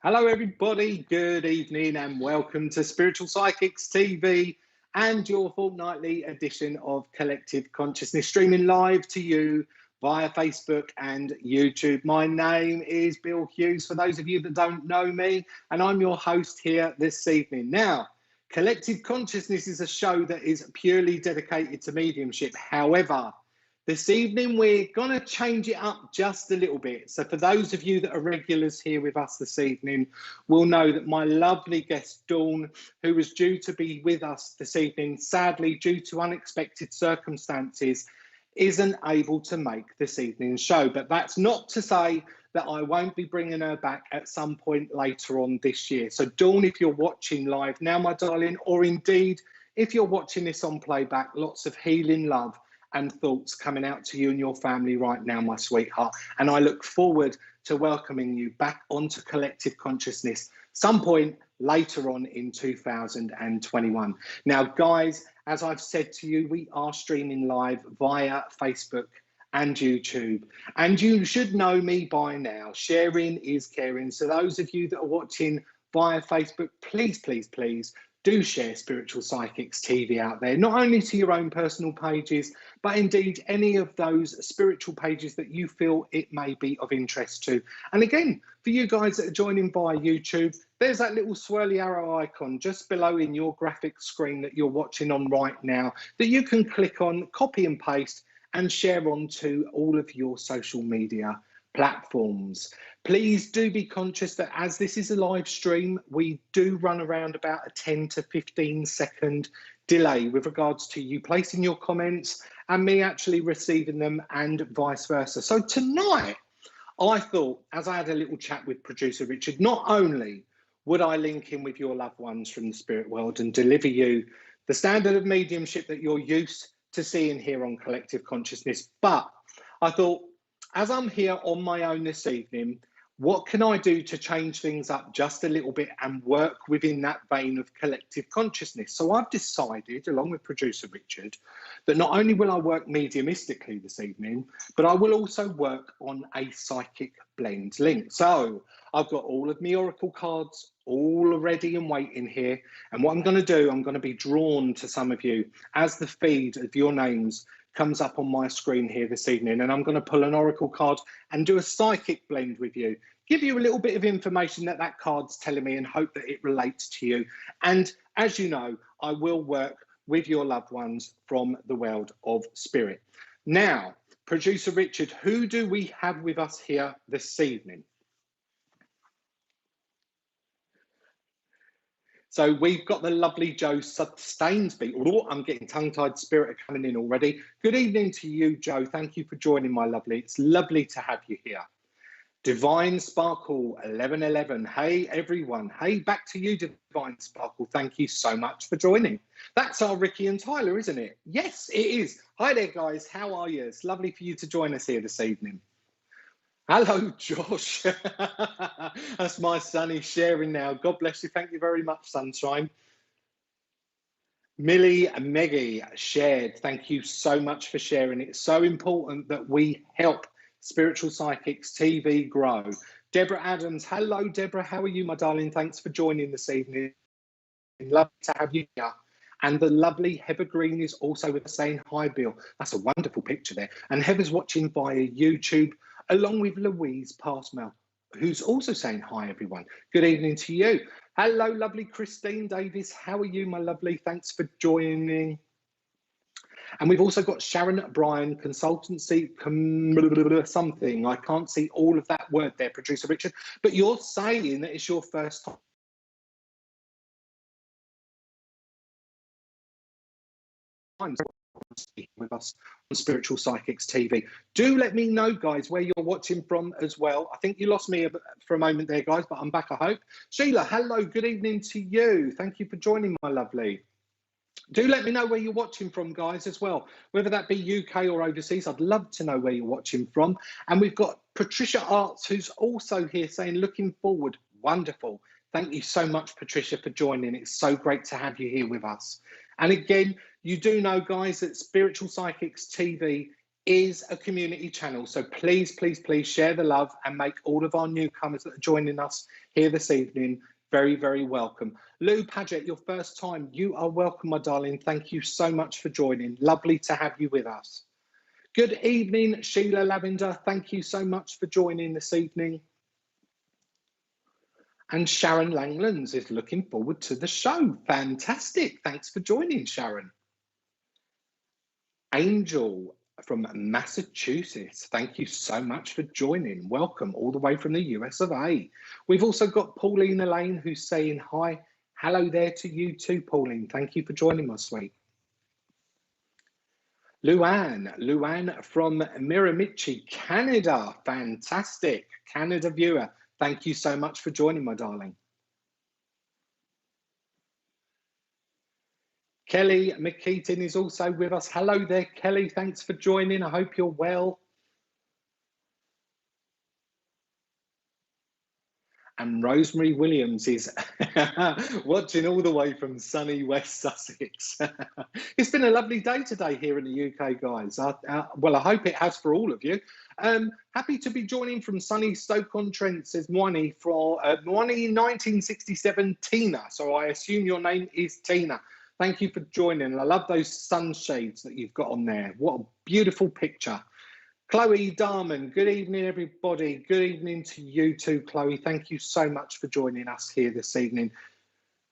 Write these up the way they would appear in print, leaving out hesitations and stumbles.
Hello, everybody. Good evening and welcome to Spiritual Psychics TV and your fortnightly edition of Collective Consciousness, streaming live to you via Facebook and YouTube. My name is Bill Hughes, for those of you that don't know me, and I'm your host here this evening. Now, Collective Consciousness is a show that is purely dedicated to mediumship. However, this evening, we're going to change it up just a little bit. So for those of you that are regulars here with us this evening, will know that my lovely guest, Dawn, who was due to be with us this evening, sadly, due to unexpected circumstances, isn't able to make this evening's show. But that's not to say that I won't be bringing her back at some point later on this year. So Dawn, if you're watching live now, my darling, or indeed, if you're watching this on playback, lots of healing love and thoughts coming out to you and your family right now, my sweetheart. And I look forward to welcoming you back onto Collective Consciousness some point later on in 2021. Now, guys, as I've said to you, we are streaming live via Facebook and YouTube. And you should know me by now. Sharing is caring. So those of you that are watching via Facebook, please, please, please, do share Spiritual Psychics TV out there, not only to your own personal pages, but indeed any of those spiritual pages that you feel it may be of interest to. And again, for you guys that are joining via YouTube, there's that little swirly arrow icon just below in your graphic screen that you're watching on right now that you can click on, copy and paste, and share onto all of your social media platforms. Please do be conscious that as this is a live stream, we do run around about a 10 to 15 second delay with regards to you placing your comments and me actually receiving them and vice versa. So tonight, I thought, as I had a little chat with producer Richard, not only would I link in with your loved ones from the spirit world and deliver you the standard of mediumship that you're used to seeing here on Collective Consciousness, but I thought, as I'm here on my own this evening, what can I do to change things up just a little bit and work within that vein of collective consciousness? So I've decided, along with producer Richard, that not only will I work mediumistically this evening, but I will also work on a psychic blend link. So I've got all of my oracle cards all ready and waiting here. And what I'm going to do, I'm going to be drawn to some of you as the feed of your names comes up on my screen here this evening, and I'm going to pull an oracle card and do a psychic blend with you, give you a little bit of information that that card's telling me and hope that it relates to you. And as you know, I will work with your loved ones from the world of spirit. Now, producer Richard, who do we have with us here this evening? So we've got the lovely Joe Stainsby. Oh, I'm getting tongue-tied, spirit coming in already. Good evening to you, Joe. Thank you for joining, my lovely. It's lovely to have you here. Divine Sparkle 1111. Hey, everyone. Hey, back to you, Divine Sparkle. Thank you so much for joining. That's our Ricky and Tyler, isn't it? Yes, it is. Hi there, guys. How are you? It's lovely for you to join us here this evening. Hello, Josh. That's my son. He's sharing now. God bless you. Thank you very much, Sunshine. Millie and Meggie shared. Thank you so much for sharing. It's so important that we help Spiritual Psychics TV grow. Deborah Adams. Hello, Deborah. How are you, my darling? Thanks for joining this evening. Lovely to have you here. And the lovely Heather Green is also with us saying hi, Bill. That's a wonderful picture there. And Heather's watching via YouTube, along with Louise Passmell, who's also saying hi, everyone. Good evening to you. Hello, lovely Christine Davis. How are you, my lovely? Thanks for joining. And we've also got Sharon Bryan, consultancy, something. I can't see all of that word there, producer Richard, but you're saying that it's your first time with us on Spiritual Psychics TV. Do let me know, guys, where you're watching from as well. I think you lost me for a moment there, guys, but I'm back, I hope. Sheila, hello, good evening to you. Thank you for joining, my lovely. Do let me know where you're watching from, guys, as well, whether that be UK or overseas. I'd love to know where you're watching from. And we've got Patricia Arts, who's also here saying, looking forward. Wonderful. Thank you so much, Patricia, for joining. It's so great to have you here with us. And again, you do know, guys, that Spiritual Psychics TV is a community channel. So please, please, please share the love and make all of our newcomers that are joining us here this evening very, very welcome. Lou Paget, your first time, you are welcome, my darling. Thank you so much for joining. Lovely to have you with us. Good evening, Sheila Lavender. Thank you so much for joining this evening. And Sharon Langlands is looking forward to the show. Fantastic. Thanks for joining, Sharon. Angel from Massachusetts, thank you so much for joining. Welcome all the way from the US of A. We've also got Pauline Elaine who's saying hi. Hello there to you too, Pauline. Thank you for joining, my sweet. Luann from Miramichi, Canada. Fantastic. Canada viewer. Thank you so much for joining, my darling. Kelly McKeaton is also with us. Hello there, Kelly. Thanks for joining. I hope you're well. And Rosemary Williams is watching all the way from sunny West Sussex. It's been a lovely day today here in the UK, guys. Well, I hope it has for all of you. Happy to be joining from sunny Stoke-on-Trent, says Mwani, for Mwani 1967 Tina. So I assume your name is Tina. Thank you for joining. I love those sunshades that you've got on there. What a beautiful picture. Chloe Darman, good evening, everybody. Good evening to you too, Chloe. Thank you so much for joining us here this evening.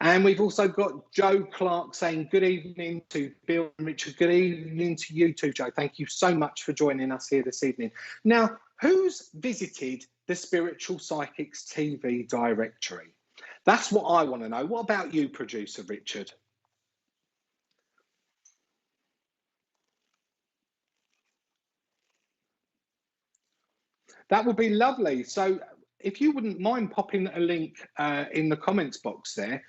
And we've also got Joe Clark saying good evening to Bill and Richard. Good evening to you too, Joe. Thank you so much for joining us here this evening. Now, who's visited the Spiritual Psychics TV directory? That's what I want to know. What about you, producer Richard? That would be lovely. So if you wouldn't mind popping a link in the comments box there,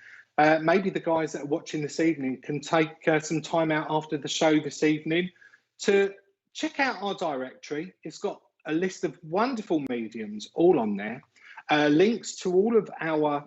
maybe the guys that are watching this evening can take some time out after the show this evening to check out our directory. It's got a list of wonderful mediums all on there, links to all of our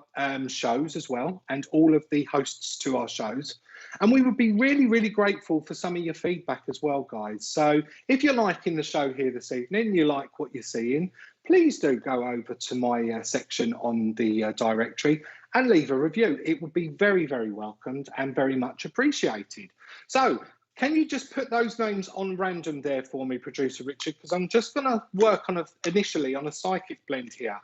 shows as well, and all of the hosts to our shows. And we would be really, really grateful for some of your feedback as well, guys. So if you're liking the show here this evening, you like what you're seeing, please do go over to my section on the directory and leave a review. It would be very, very welcomed and very much appreciated. So can you just put those names on random there for me, producer Richard? Because I'm just going to work on initially on a psychic blend here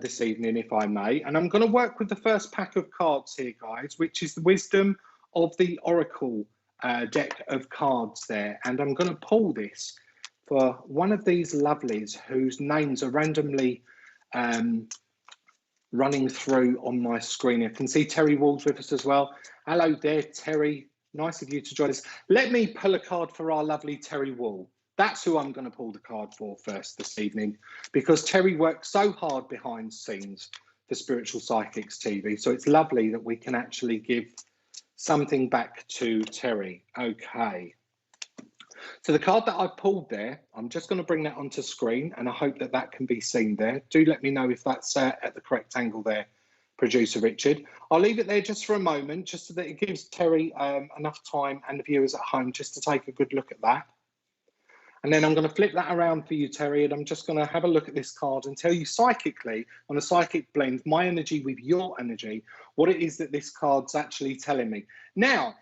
this evening, if I may. And I'm going to work with the first pack of cards here, guys, which is the Wisdom of the Oracle deck of cards there. And I'm going to pull this for one of these lovelies whose names are randomly running through on my screen. I can see Terry Wall's with us as well. Hello there, Terry. Nice of you to join us. Let me pull a card for our lovely Terry Wall. That's who I'm going to pull the card for first this evening, because Terry works so hard behind scenes for Spiritual Psychics TV. So it's lovely that we can actually give something back to Terry. Okay. So the card that I pulled there, I'm just going to bring that onto screen, and I hope that that can be seen there. Do let me know if that's at the correct angle there, producer Richard. I'll leave it there just for a moment, just so that it gives Terry enough time and the viewers at home just to take a good look at that. And then I'm going to flip that around for you, Terry, and I'm just going to have a look at this card and tell you psychically, on a psychic blend, my energy with your energy, what it is that this card's actually telling me. Now,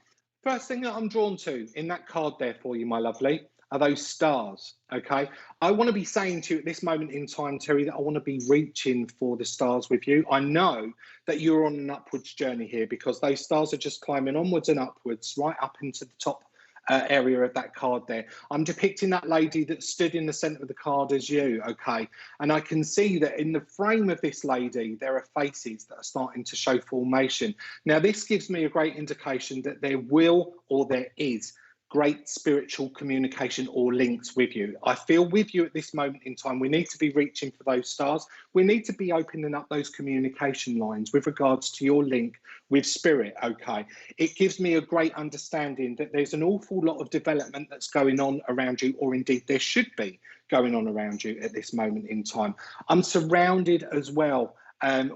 first thing that I'm drawn to in that card there for you, my lovely, are those stars, okay? I want to be saying to you at this moment in time, Terry, that I want to be reaching for the stars with you. I know that you're on an upwards journey here, because those stars are just climbing onwards and upwards, right up into the top area of that card there. I'm depicting that lady that stood in the center of the card as you, okay? And I can see that in the frame of this lady, there are faces that are starting to show formation. Now, this gives me a great indication that there will, or there is, great spiritual communication or links with you. I feel with you at this moment in time, we need to be reaching for those stars. We need to be opening up those communication lines with regards to your link with spirit, okay? It gives me a great understanding that there's an awful lot of development that's going on around you, or indeed there should be going on around you at this moment in time. I'm surrounded as well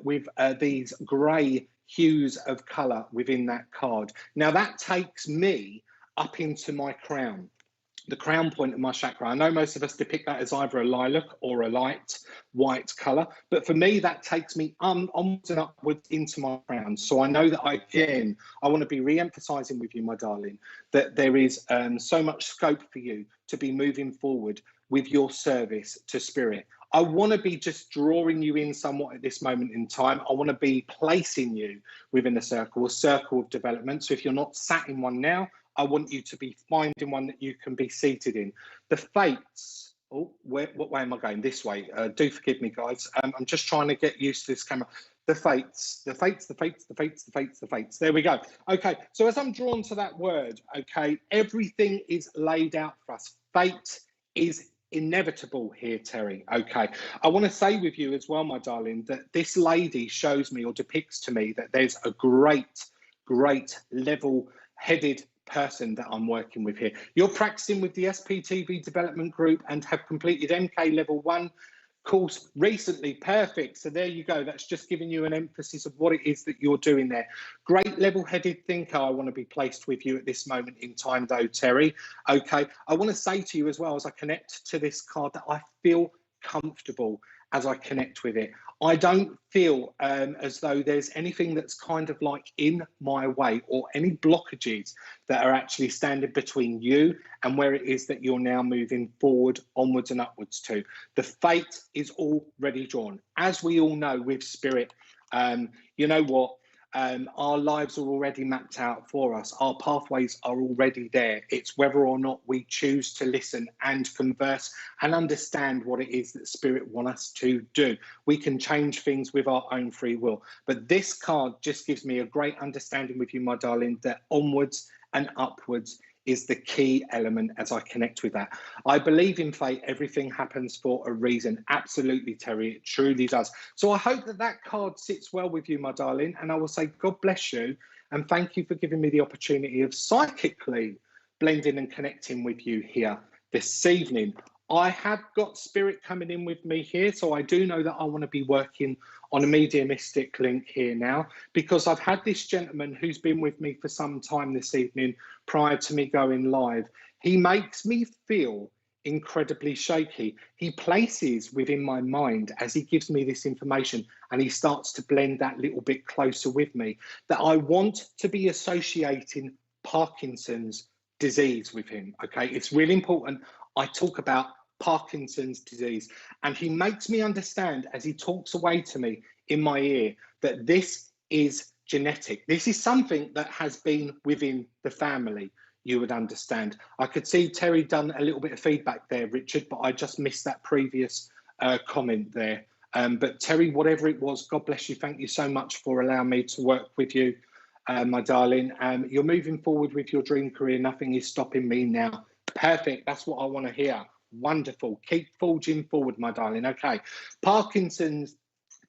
with these grey hues of colour within that card. Now that takes me up into my crown. the crown point of my chakra. I know most of us depict that as either a lilac or a light white colour, but for me, that takes me onwards and upwards into my crown. So I know that I want to be re-emphasising with you, my darling, that there is so much scope for you to be moving forward with your service to spirit. I want to be just drawing you in somewhat at this moment in time. I want to be placing you within a circle of development. So if you're not sat in one now, I want you to be finding one that you can be seated in. The fates. Oh, what way am I going? This way. Do forgive me, guys. I'm just trying to get used to this camera. The fates, the fates, the fates, the fates, the fates, the fates. There we go. Okay, so as I'm drawn to that word, okay, everything is laid out for us. Fate is inevitable here, Terry. Okay, I want to say with you as well, my darling, that this lady shows me or depicts to me that there's a great level-headed person that I'm working with here. You're practicing with the SPTV development group and have completed MK level 1 course recently. Perfect. So there you go. That's just giving you an emphasis of what it is that you're doing there. Great level-headed thinker. I want to be placed with you at this moment in time though, Terry. Okay, I want to say to you as well as I connect to this card that I feel comfortable as I connect with it. I don't feel as though there's anything that's kind of like in my way or any blockages that are actually standing between you and where it is that you're now moving forward, onwards and upwards to. The fate is already drawn. As we all know with spirit, you know what? Our lives are already mapped out for us. Our pathways are already there. It's whether or not we choose to listen and converse and understand what it is that spirit wants us to do. We can change things with our own free will. But this card just gives me a great understanding with you, my darling, that onwards and upwards is the key element as I connect with that. I believe in fate. Everything happens for a reason. Absolutely, Terry. It truly does. So I hope that that card sits well with you, my darling. And I will say, God bless you. And thank you for giving me the opportunity of psychically blending and connecting with you here this evening. I have got spirit coming in with me here. So I do know that I want to be working on a mediumistic link here now, because I've had this gentleman who's been with me for some time this evening prior to me going live. He makes me feel incredibly shaky. He places within my mind as he gives me this information and he starts to blend that little bit closer with me, that I want to be associating Parkinson's disease with him. Okay, it's really important I talk about Parkinson's disease, and he makes me understand as he talks away to me in my ear that this is genetic. This is something that has been within the family, you would understand. I could see Terry done a little bit of feedback there, Richard, but I just missed that previous comment there. But Terry, whatever it was, God bless you. Thank you so much for allowing me to work with you, my darling. You're moving forward with your dream career. Nothing is stopping me now. Perfect. That's what I want to hear. Wonderful. Keep forging forward, my darling. Okay. Parkinson's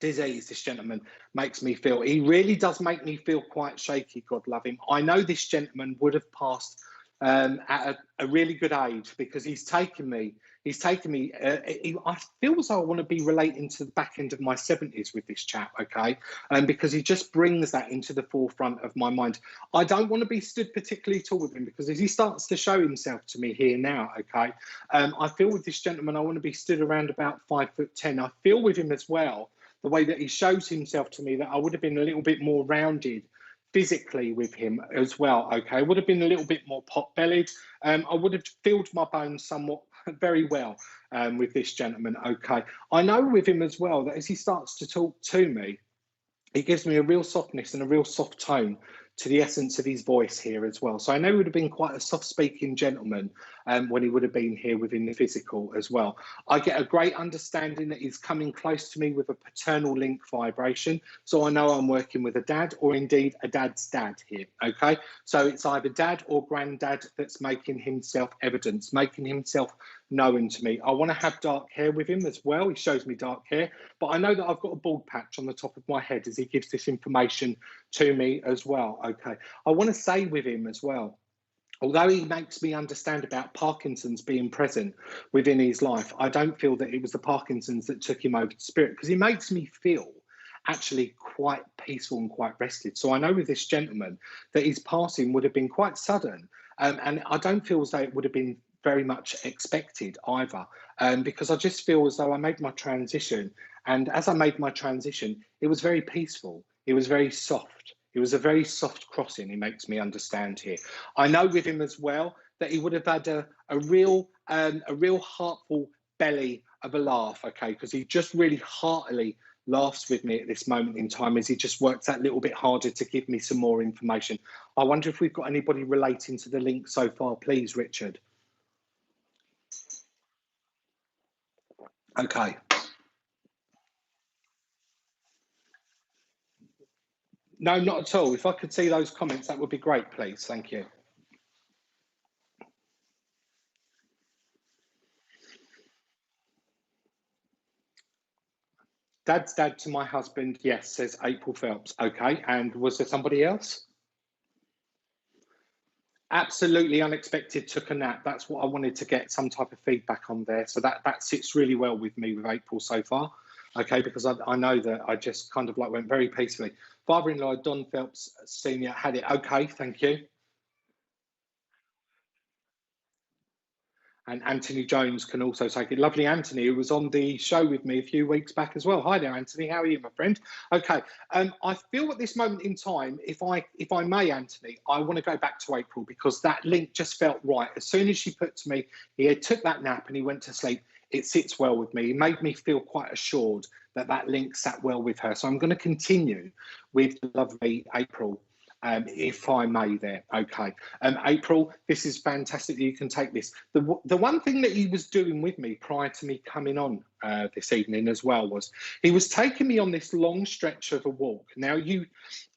disease, this gentleman makes me feel. He really does make me feel quite shaky, God love him. I know this gentleman would have passed at a really good age, because he's taken me. I feel as though I want to be relating to the back end of my 70s with this chap, okay? Because he just brings that into the forefront of my mind. I don't want to be stood particularly tall with him, because as he starts to show himself to me here now, okay, I feel with this gentleman, I want to be stood around about 5'10". I feel with him as well, the way that he shows himself to me, that I would have been a little bit more rounded physically with him as well, okay? I would have been a little bit more pot-bellied. I would have filled my bones somewhat very well with this gentleman, okay? I know with him as well that as he starts to talk to me, he gives me a real softness and a real soft tone to the essence of his voice here as well. So I know he would have been quite a soft-speaking gentleman when he would have been here within the physical as well. I get a great understanding that he's coming close to me with a paternal link vibration. So I know I'm working with a dad, or indeed a dad's dad here, okay? So it's either dad or granddad that's making himself evidence, making himself known to me. I want to have dark hair with him as well. He shows me dark hair, but I know that I've got a bald patch on the top of my head as he gives this information to me as well, okay? I want to say with him as well, although he makes me understand about Parkinson's being present within his life, I don't feel that it was the Parkinson's that took him over to spirit, because he makes me feel actually quite peaceful and quite rested. So I know with this gentleman that his passing would have been quite sudden, and I don't feel as though it would have been very much expected either, because I just feel as though I made my transition. And as I made my transition, it was very peaceful. It was very soft. It was a very soft crossing, he makes me understand here. I know with him as well that he would have had a real heartful belly of a laugh, okay, because he just really heartily laughs with me at this moment in time as he just works that little bit harder to give me some more information. I wonder if we've got anybody relating to the link so far, please, Richard. Okay. No, not at all. If I could see those comments, that would be great, please. Thank you. Dad's dad to my husband, yes, says April Phelps. Okay, and was there somebody else? Absolutely unexpected, took a nap. That's what I wanted to get some type of feedback on there. So that sits really well with me with April so far. Okay, because I know that I just kind of like went very peacefully. Father-in-law, Dawn Phelps Senior, had it. Okay, thank you. And Anthony Jones can also take it. Lovely Anthony, who was on the show with me a few weeks back as well. Hi there, Anthony. How are you, my friend? Okay. I feel at this moment in time, if I may, Anthony, I want to go back to April because that link just felt right. As soon as she put to me, he took that nap and he went to sleep. It sits well with me. It made me feel quite assured that that link sat well with her. So I'm going to continue with lovely April. If I may there. Okay. April, this is fantastic that you can take this. The one thing that he was doing with me prior to me coming on this evening as well was he was taking me on this long stretch of a walk. Now,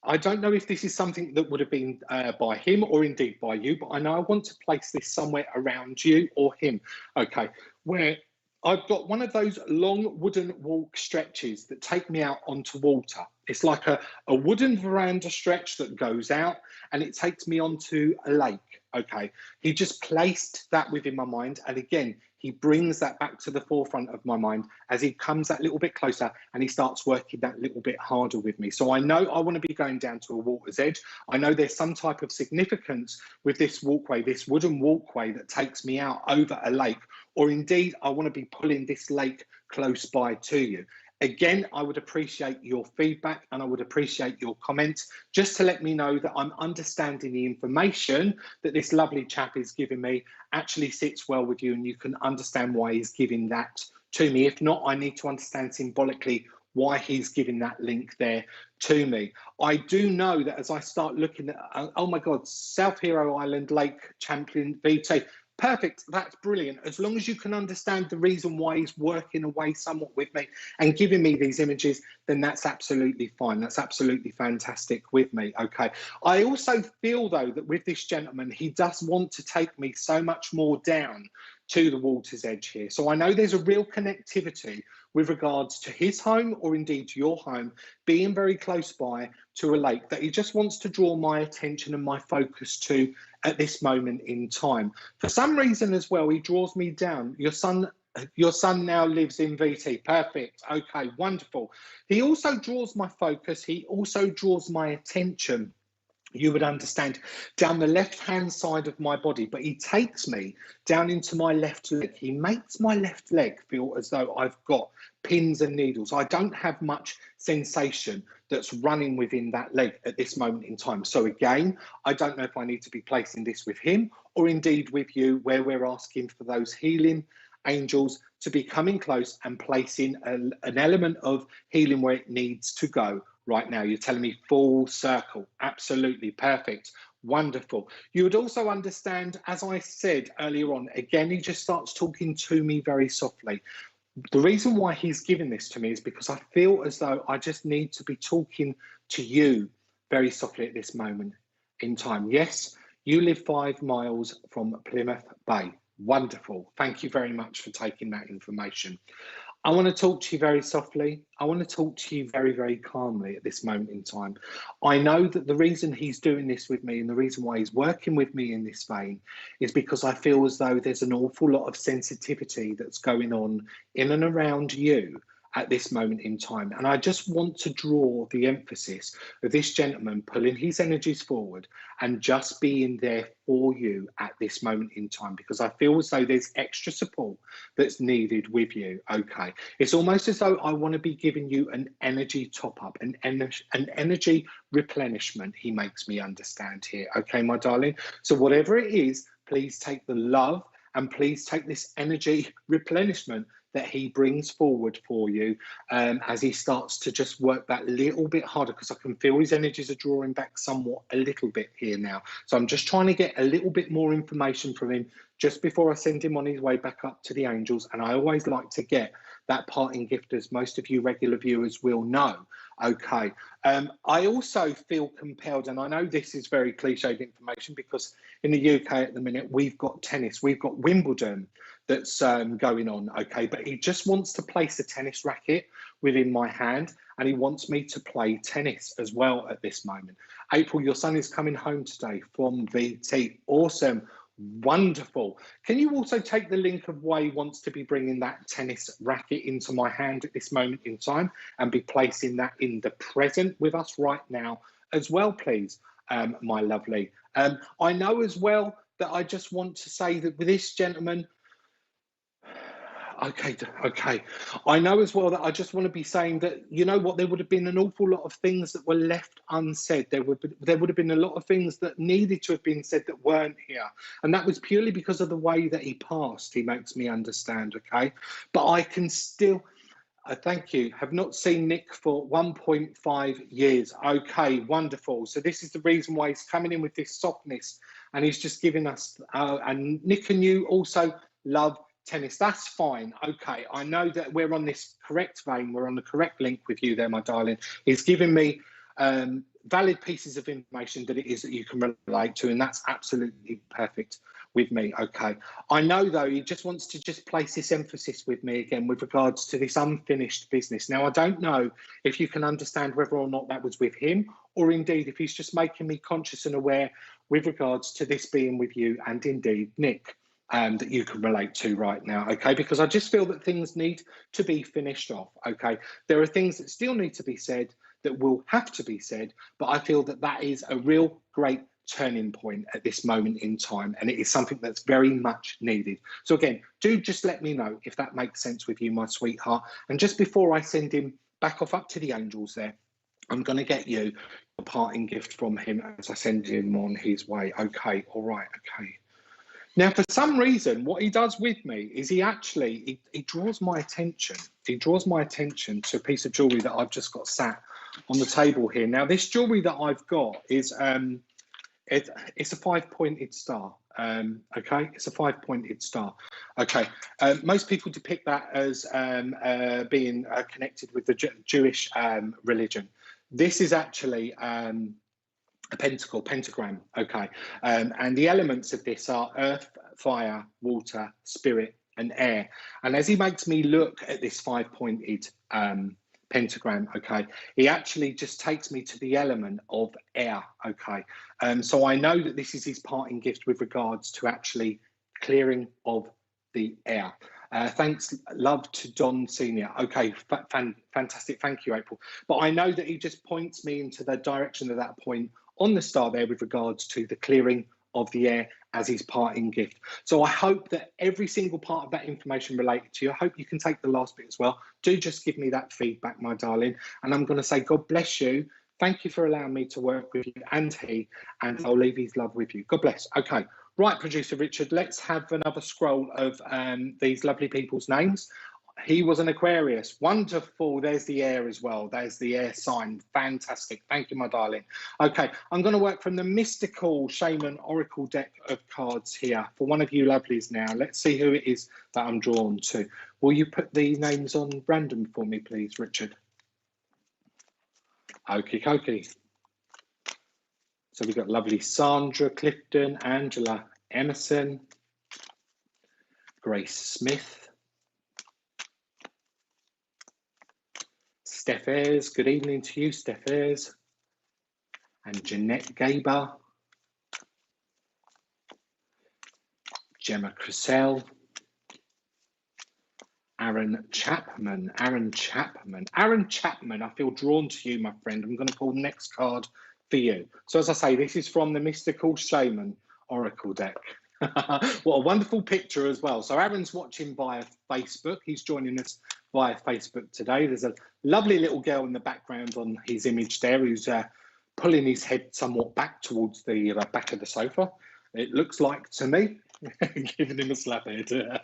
I don't know if this is something that would have been by him or indeed by you, but I know I want to place this somewhere around you or him. Okay. Where I've got one of those long wooden walk stretches that take me out onto water. It's like a wooden veranda stretch that goes out and it takes me onto a lake. Okay. He just placed that within my mind. And again, he brings that back to the forefront of my mind as he comes that little bit closer and he starts working that little bit harder with me. So I know I want to be going down to a water's edge. I know there's some type of significance with this walkway, this wooden walkway that takes me out over a lake, or indeed I want to be pulling this lake close by to you. Again, I would appreciate your feedback and I would appreciate your comments just to let me know that I'm understanding the information that this lovely chap is giving me actually sits well with you and you can understand why he's giving that to me. If not, I need to understand symbolically why he's giving that link there to me. I do know that as I start looking at, oh my God, South Hero Island Lake Champion VT, perfect, that's brilliant. As long as you can understand the reason why he's working away somewhat with me and giving me these images, then that's absolutely fine. That's absolutely fantastic with me, okay? I also feel, though, that with this gentleman, he does want to take me so much more down to the water's edge here. So I know there's a real connectivity with regards to his home or indeed your home being very close by to a lake that he just wants to draw my attention and my focus to at this moment in time. For some reason as well, he draws me down. Your son now lives in VT. Perfect. Okay, wonderful. He also draws my focus. He also draws my attention, you would understand, down the left-hand side of my body, but he takes me down into my left leg. He makes my left leg feel as though I've got pins and needles. I don't have much sensation that's running within that leg at this moment in time. So again, I don't know if I need to be placing this with him or indeed with you, where we're asking for those healing angels to be coming close and placing an element of healing where it needs to go. Right now, you're telling me full circle. Absolutely perfect. Wonderful. You would also understand, as I said earlier on, again, he just starts talking to me very softly. The reason why he's giving this to me is because I feel as though I just need to be talking to you very softly at this moment in time. Yes, you live 5 miles from Plymouth Bay. Wonderful. Thank you very much for taking that information. I want to talk to you very softly. I want to talk to you very, very calmly at this moment in time. I know that the reason he's doing this with me and the reason why he's working with me in this vein is because I feel as though there's an awful lot of sensitivity that's going on in and around you at this moment in time. And I just want to draw the emphasis of this gentleman pulling his energies forward and just being there for you at this moment in time, because I feel as though there's extra support that's needed with you. Okay, it's almost as though I want to be giving you an energy top up, an energy replenishment. He makes me understand here. Okay, my darling. So whatever it is, please take the love and please take this energy replenishment that he brings forward for you as he starts to just work that little bit harder, because I can feel his energies are drawing back somewhat a little bit here now. So I'm just trying to get a little bit more information from him just before I send him on his way back up to the angels. And I always like to get that parting gift, as most of you regular viewers will know. Okay. I also feel compelled, and I know this is very cliched information, because in the UK at the minute, we've got tennis, we've got Wimbledon that's going on, okay? But he just wants to place a tennis racket within my hand, and he wants me to play tennis as well at this moment. April, your son is coming home today from VT. Awesome. Wonderful. Can you also take the link of why he wants to be bringing that tennis racket into my hand at this moment in time and be placing that in the present with us right now as well, please, my lovely. I know as well that I just want to say that with this gentleman, okay. I know as well that I just want to be saying that, you know what, there would have been an awful lot of things that were left unsaid. There would have been a lot of things that needed to have been said that weren't here. And that was purely because of the way that he passed. He makes me understand, okay? But I can still, thank you, have not seen Nick for 1.5 years. Okay, wonderful. So this is the reason why he's coming in with this softness, and he's just giving us, and Nick and you also love tennis. That's fine. Okay, I know that we're on this correct vein, we're on the correct link with you there, my darling. He's giving me valid pieces of information that it is that you can relate to, and that's absolutely perfect with me. Okay, I know though he just wants to just place this emphasis with me again with regards to this unfinished business. Now I don't know if you can understand whether or not that was with him, or indeed if he's just making me conscious and aware with regards to this being with you and indeed Nick, that you can relate to right now, okay? Because I just feel that things need to be finished off, okay? There are things that still need to be said that will have to be said, but I feel that that is a real great turning point at this moment in time, and it is something that's very much needed. So again, do just let me know if that makes sense with you, my sweetheart. And just before I send him back off up to the angels there, I'm going to get you a parting gift from him as I send him on his way. Okay, all right, okay. Now, for some reason, what he does with me is he actually, he draws my attention. He draws my attention to a piece of jewellery that I've just got sat on the table here. Now, this jewellery that I've got is, it's a 5-pointed star. Okay, it's a 5-pointed star. Okay, most people depict that as being connected with the Jewish religion. This is actually a pentagram, okay. And the elements of this are earth, fire, water, spirit, and air. And as he makes me look at this 5-pointed pentagram, okay, he actually just takes me to the element of air, okay. So I know that this is his parting gift with regards to actually clearing of the air. Thanks, love to Don Senior. Okay, fantastic. Thank you, April. But I know that he just points me into the direction of that point on the star there with regards to the clearing of the air as his parting gift. So I hope that every single part of that information related to you, I hope you can take the last bit as well. Do just give me that feedback, my darling. And I'm going to say, God bless you. Thank you for allowing me to work with you and I'll leave his love with you. God bless. Okay. Right, producer Richard, let's have another scroll of these lovely people's names. He was an Aquarius. Wonderful. There's the air as well. There's the air sign. Fantastic. Thank you, my darling. Okay, I'm going to work from the mystical Shaman Oracle deck of cards here for one of you lovelies now. Let's see who it is that I'm drawn to. Will you put the names on random for me, please, Richard? Okie dokie. So we've got lovely Sandra Clifton, Angela Emerson, Grace Smith, Steph Ayres. Good evening to you, Steph Ayres, and Jeanette Gaber, Gemma Crissell, Aaron Chapman. Aaron Chapman. Aaron Chapman, I feel drawn to you, my friend. I'm going to pull the next card for you. So as I say, this is from the Mystical Shaman Oracle deck. What a wonderful picture as well. So Aaron's watching via Facebook. He's joining us via Facebook today. There's a lovely little girl in the background on his image there who's pulling his head somewhat back towards the back of the sofa. It looks like to me. Giving him a slap head.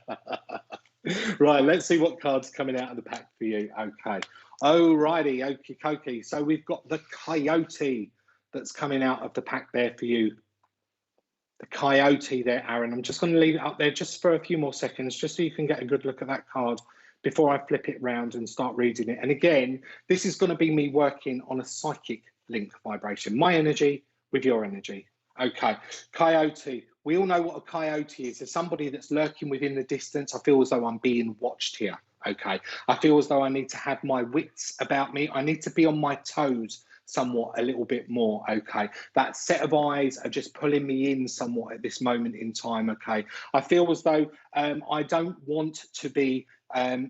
Right, let's see what card's coming out of the pack for you. Okay. Alrighty, okie dokie. So we've got the Coyote that's coming out of the pack there for you. The Coyote there, Aaron. I'm just going to leave it up there just for a few more seconds, just so you can get a good look at that card before I flip it round and start reading it. And again, this is going to be me working on a psychic link vibration. My energy with your energy. Okay, Coyote. We all know what a coyote is. There's somebody that's lurking within the distance. I feel as though I'm being watched here. Okay, I feel as though I need to have my wits about me. I need to be on my toes somewhat a little bit more. Okay, that set of eyes are just pulling me in somewhat at this moment in time. Okay, I feel as though I don't want to be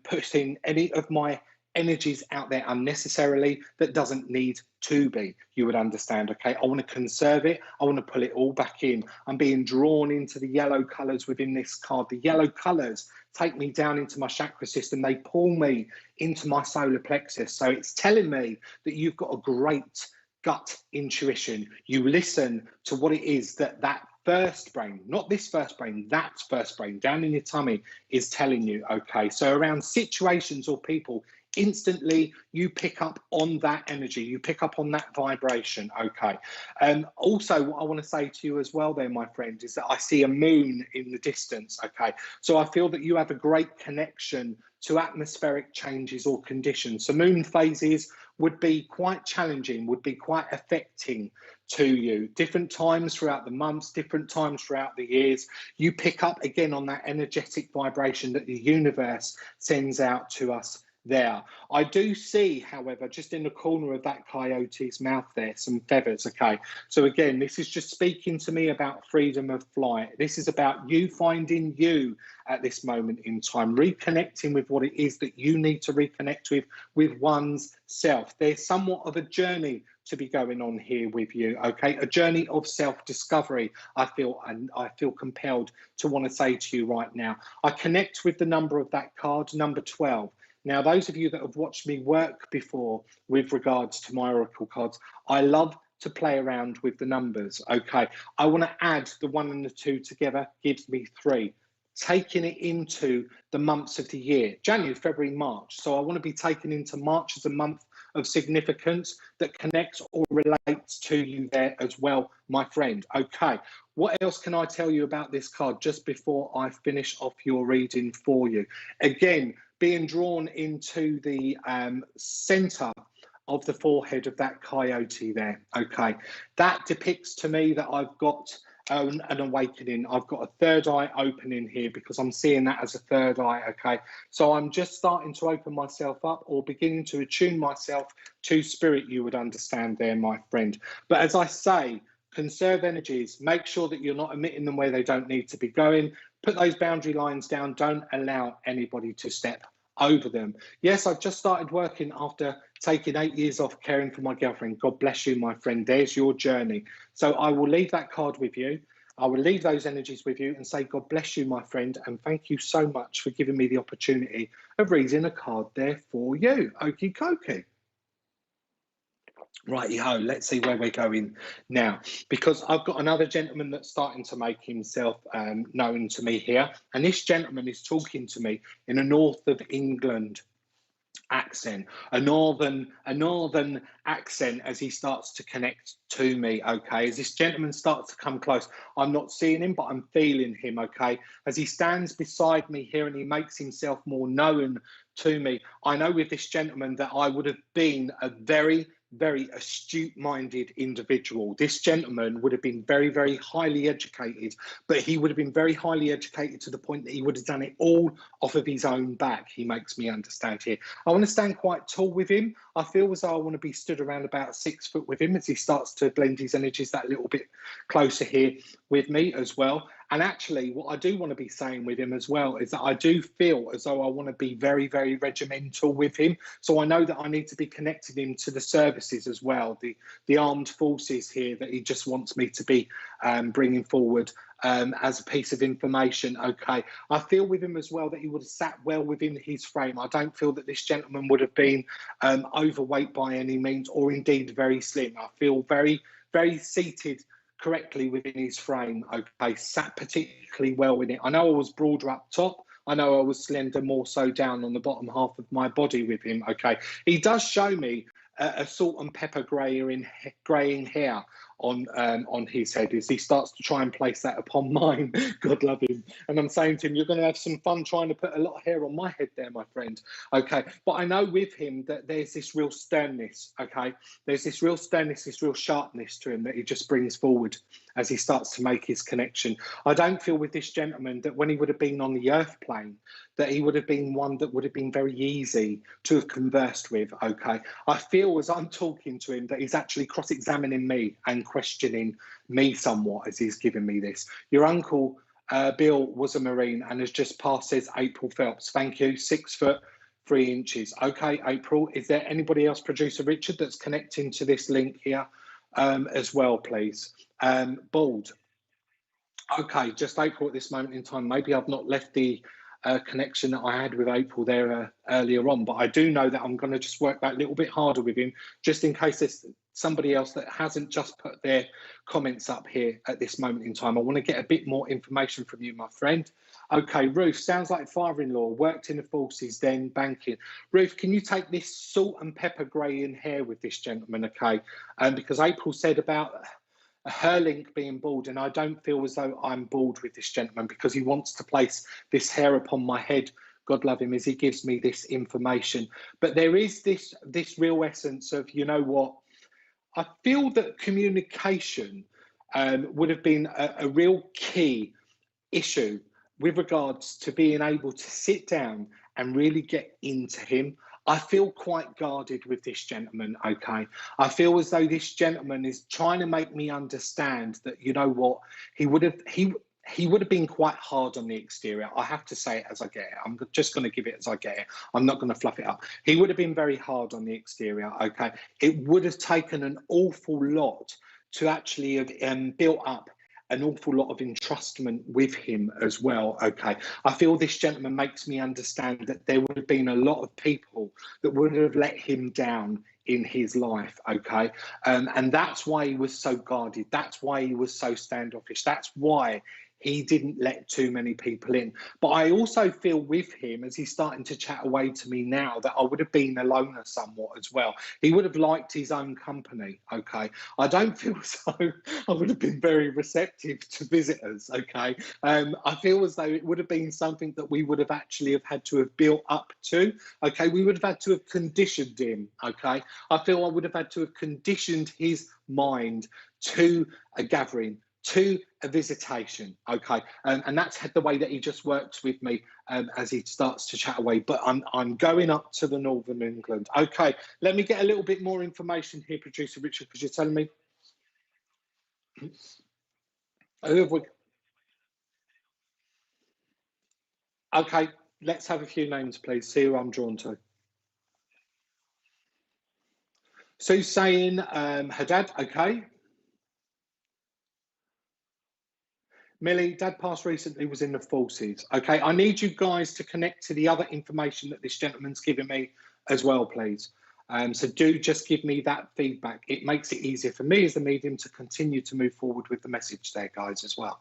putting any of my energies out there unnecessarily that doesn't need to be, you would understand. Okay, I want to conserve it. I want to pull it all back in. I'm being drawn into the yellow colors within this card. The yellow colors take me down into my chakra system. They pull me into my solar plexus. So it's telling me that you've got a great gut intuition. You listen to what it is that first brain, not this first brain, that first brain down in your tummy is telling you. Okay, so around situations or people, instantly you pick up on that energy, you pick up on that vibration. Okay, also what I want to say to you as well there, my friend, is that I see a moon in the distance. Okay, so I feel that you have a great connection to atmospheric changes or conditions. So moon phases would be quite challenging, would be quite affecting to you. Different times throughout the months, different times throughout the years, you pick up again on that energetic vibration that the universe sends out to us there. I do see, however, just in the corner of that coyote's mouth there, some feathers. Okay, so again, this is just speaking to me about freedom of flight. This is about you finding you at this moment in time, reconnecting with what it is that you need to reconnect with one's self. There's somewhat of a journey to be going on here with you. Okay, a journey of self-discovery. I feel compelled to want to say to you right now. I connect with the number of that card, number 12. Now, those of you that have watched me work before with regards to my oracle cards, I love to play around with the numbers. Okay, I want to add the 1 and the 2 together, gives me 3. Taking it into the months of the year, January, February, March. So I want to be taken into March as a month of significance that connects or relates to you there as well, my friend. Okay, what else can I tell you about this card just before I finish off your reading for you? Again, being drawn into the center of the forehead of that coyote there. Okay, that depicts to me that I've got an awakening. I've got a third eye opening here because I'm seeing that as a third eye. Okay, so I'm just starting to open myself up or beginning to attune myself to spirit, you would understand there, my friend. But as I say, conserve energies, make sure that you're not emitting them where they don't need to be going. Put those boundary lines down. Don't allow anybody to step over them. Yes, I've just started working after taking 8 years off caring for my girlfriend. God bless you, my friend. There's your journey. So I will leave that card with you. I will leave those energies with you and say, God bless you, my friend. And thank you so much for giving me the opportunity of reading a card there for you. Okie dokie. Righty-ho, let's see where we're going now, because I've got another gentleman that's starting to make himself known to me here, and this gentleman is talking to me in a north of England accent, a northern accent, as he starts to connect to me. Okay, as this gentleman starts to come close, I'm not seeing him, but I'm feeling him. Okay, as he stands beside me here and he makes himself more known to me, I know with this gentleman that I would have been a very astute-minded individual. This gentleman would have been very highly educated, but he would have been very highly educated to the point that he would have done it all off of his own back. He makes me understand here. I want to stand quite tall with him. I feel as though I want to be stood around about 6 foot with him as he starts to blend his energies that little bit closer here with me as well. And actually, what I do want to be saying with him as well is that I do feel as though I want to be very, very regimental with him. So I know that I need to be connecting him to the services as well, the armed forces here that he just wants me to be bringing forward as a piece of information. Okay, I feel with him as well that he would have sat well within his frame. I don't feel that this gentleman would have been overweight by any means, or indeed very slim. I feel very, very seated correctly within his frame. Okay, sat particularly well in it. I know I was broader up top. I know I was slender more so down on the bottom half of my body with him. Okay, he does show me a salt and pepper greying hair on his head as he starts to try and place that upon mine. God love him. And I'm saying to him, you're going to have some fun trying to put a lot of hair on my head there, my friend. Okay, but I know with him that there's this real sternness. Okay, there's this real sternness, this real sharpness to him that he just brings forward as he starts to make his connection. I don't feel with this gentleman that when he would have been on the earth plane, that he would have been one that would have been very easy to have conversed with. Okay, I feel as I'm talking to him that he's actually cross-examining me and questioning me somewhat as he's giving me this. Your uncle Bill was a Marine and has just passed his April Phelps. Thank you. 6 foot 3 inches. Okay, April. Is there anybody else, producer Richard, that's connecting to this link here as well, please? Bald. Okay, just April at this moment in time. Maybe I've not left the connection that I had with April there earlier on, but I do know that I'm going to just work that little bit harder with him, just in case there's somebody else that hasn't just put their comments up here at this moment in time. I want to get a bit more information from you, my friend. Okay, Ruth, sounds like father-in-law, worked in the forces, then banking. Ruth, can you take this salt and pepper grey in hair with this gentleman, okay? Because April said about her link being bald, and I don't feel as though I'm bald with this gentleman because he wants to place this hair upon my head. God love him as he gives me this information. But there is this real essence of, you know what, I feel that communication would have been a real key issue with regards to being able to sit down and really get into him. I feel quite guarded with this gentleman, okay? I feel as though this gentleman is trying to make me understand that, you know what, he would have been quite hard on the exterior. I have to say it as I get it. I'm just going to give it as I get it. I'm not going to fluff it up. He would have been very hard on the exterior, okay? It would have taken an awful lot to actually have built up an awful lot of entrustment with him as well, okay? I feel this gentleman makes me understand that there would have been a lot of people that would have let him down in his life, okay? And that's why he was so guarded. That's why he was so standoffish. That's why he didn't let too many people in. But I also feel with him, as he's starting to chat away to me now, that I would have been a loner somewhat as well. He would have liked his own company, okay? I don't feel as though I would have been very receptive to visitors, okay? I feel as though it would have been something that we would have actually have had to have built up to, okay? We would have had to have conditioned him, okay? I feel I would have had to have conditioned his mind to a gathering, to a visitation, okay, and that's the way that he just works with me as he starts to chat away. But I'm going up to the northern England. Okay, let me get a little bit more information here, producer Richard, because you're telling me. Okay, let's have a few names, please. See who I'm drawn to. So saying Haddad, okay. Millie, Dad passed recently, was in the forces. Okay, I need you guys to connect to the other information that this gentleman's given me as well, please. So do just give me that feedback. It makes it easier for me as the medium to continue to move forward with the message there, guys, as well.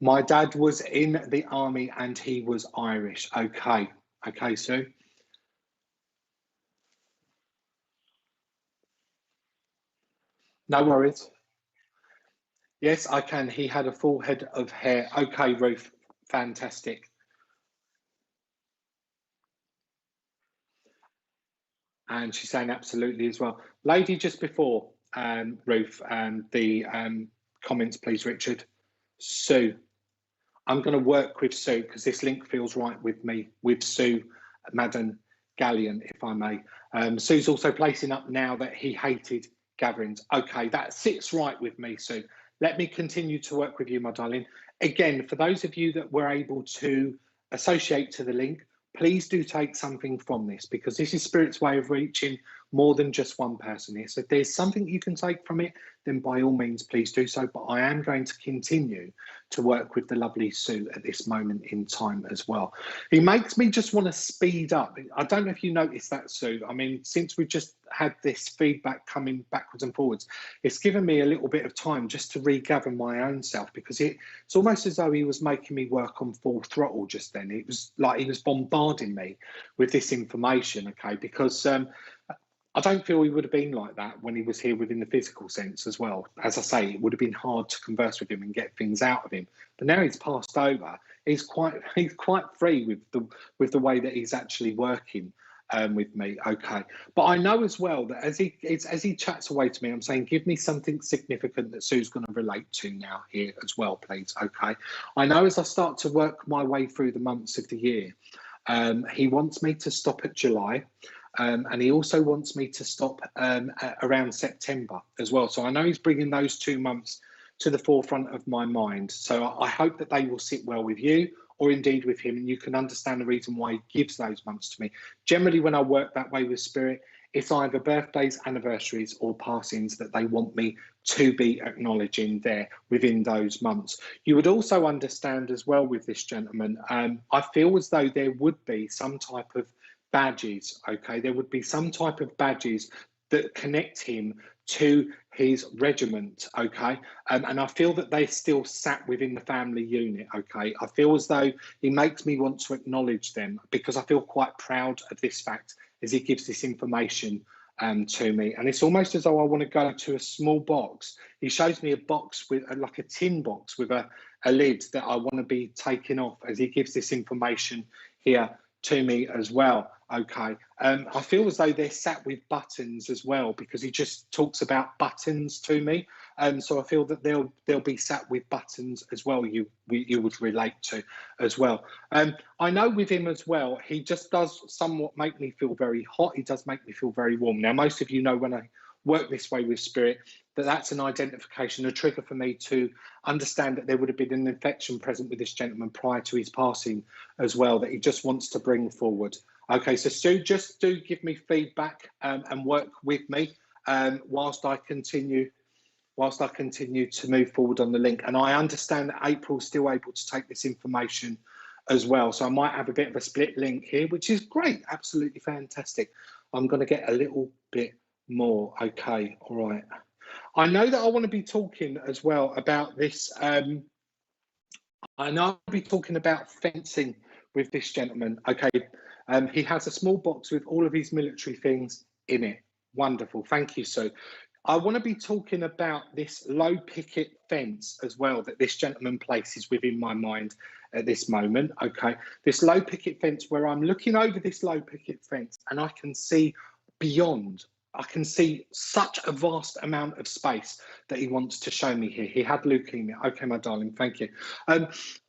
My dad was in the army and he was Irish. Okay, okay, Sue. No worries. Yes, I can. He had a full head of hair. Okay, Ruth. Fantastic. And she's saying absolutely as well. Lady just before Ruth and the comments, please, Richard. Sue. I'm going to work with Sue because this link feels right with me, with Sue Madden Gallion, if I may. Sue's also placing up now that he hated gatherings. Okay, that sits right with me, Sue. Let me continue to work with you, my darling. Again, for those of you that were able to associate to the link, please do take something from this, because this is Spirit's way of reaching more than just one person here. So if there's something you can take from it, then by all means, please do so. But I am going to continue to work with the lovely Sue at this moment in time as well. He makes me just want to speed up. I don't know if you noticed that, Sue. I mean, since we've just had this feedback coming backwards and forwards, it's given me a little bit of time just to regather my own self, because it's almost as though he was making me work on full throttle just then. It was like he was bombarding me with this information, okay, because I don't feel he would have been like that when he was here within the physical sense as well. As I say, it would have been hard to converse with him and get things out of him. But now he's passed over, he's quite free with the way that he's actually working with me. Okay, but I know as well that as he chats away to me, I'm saying, give me something significant that Sue's going to relate to now here as well, please. Okay, I know as I start to work my way through the months of the year, he wants me to stop at July. And he also wants me to stop around September as well. So I know he's bringing those 2 months to the forefront of my mind. So I hope that they will sit well with you, or indeed with him, and you can understand the reason why he gives those months to me. Generally, when I work that way with Spirit, it's either birthdays, anniversaries, or passings that they want me to be acknowledging there within those months. You would also understand as well with this gentleman, I feel as though there would be some type of badges, okay? There would be some type of badges that connect him to his regiment, okay? And I feel that they still sat within the family unit, okay? I feel as though he makes me want to acknowledge them, because I feel quite proud of this fact as he gives this information to me. And it's almost as though I want to go to a small box. He shows me a box with like a tin box with a lid that I want to be taking off as he gives this information here to me as well. Okay, I feel as though they're sat with buttons as well, because he just talks about buttons to me. So I feel that they'll be sat with buttons as well. You would relate to as well. I know with him as well, he just does somewhat make me feel very hot. He does make me feel very warm. Now, most of you know when I work this way with Spirit, that's an identification, a trigger for me to understand that there would have been an infection present with this gentleman prior to his passing as well, that he just wants to bring forward. Okay, so Stu, just do give me feedback and work with me whilst I continue to move forward on the link. And I understand that April's still able to take this information as well, so I might have a bit of a split link here, which is great, absolutely fantastic. I'm going to get a little bit more. Okay, all right. I know that I want to be talking as well about this. I know I'll be talking about fencing with this gentleman. Okay, he has a small box with all of his military things in it. Wonderful, thank you, Sue. I want to be talking about this low picket fence as well that this gentleman places within my mind at this moment. Okay, this low picket fence, where I'm looking over this low picket fence and I can see beyond. I can see such a vast amount of space that he wants to show me here. He had leukemia. Okay, my darling, thank you.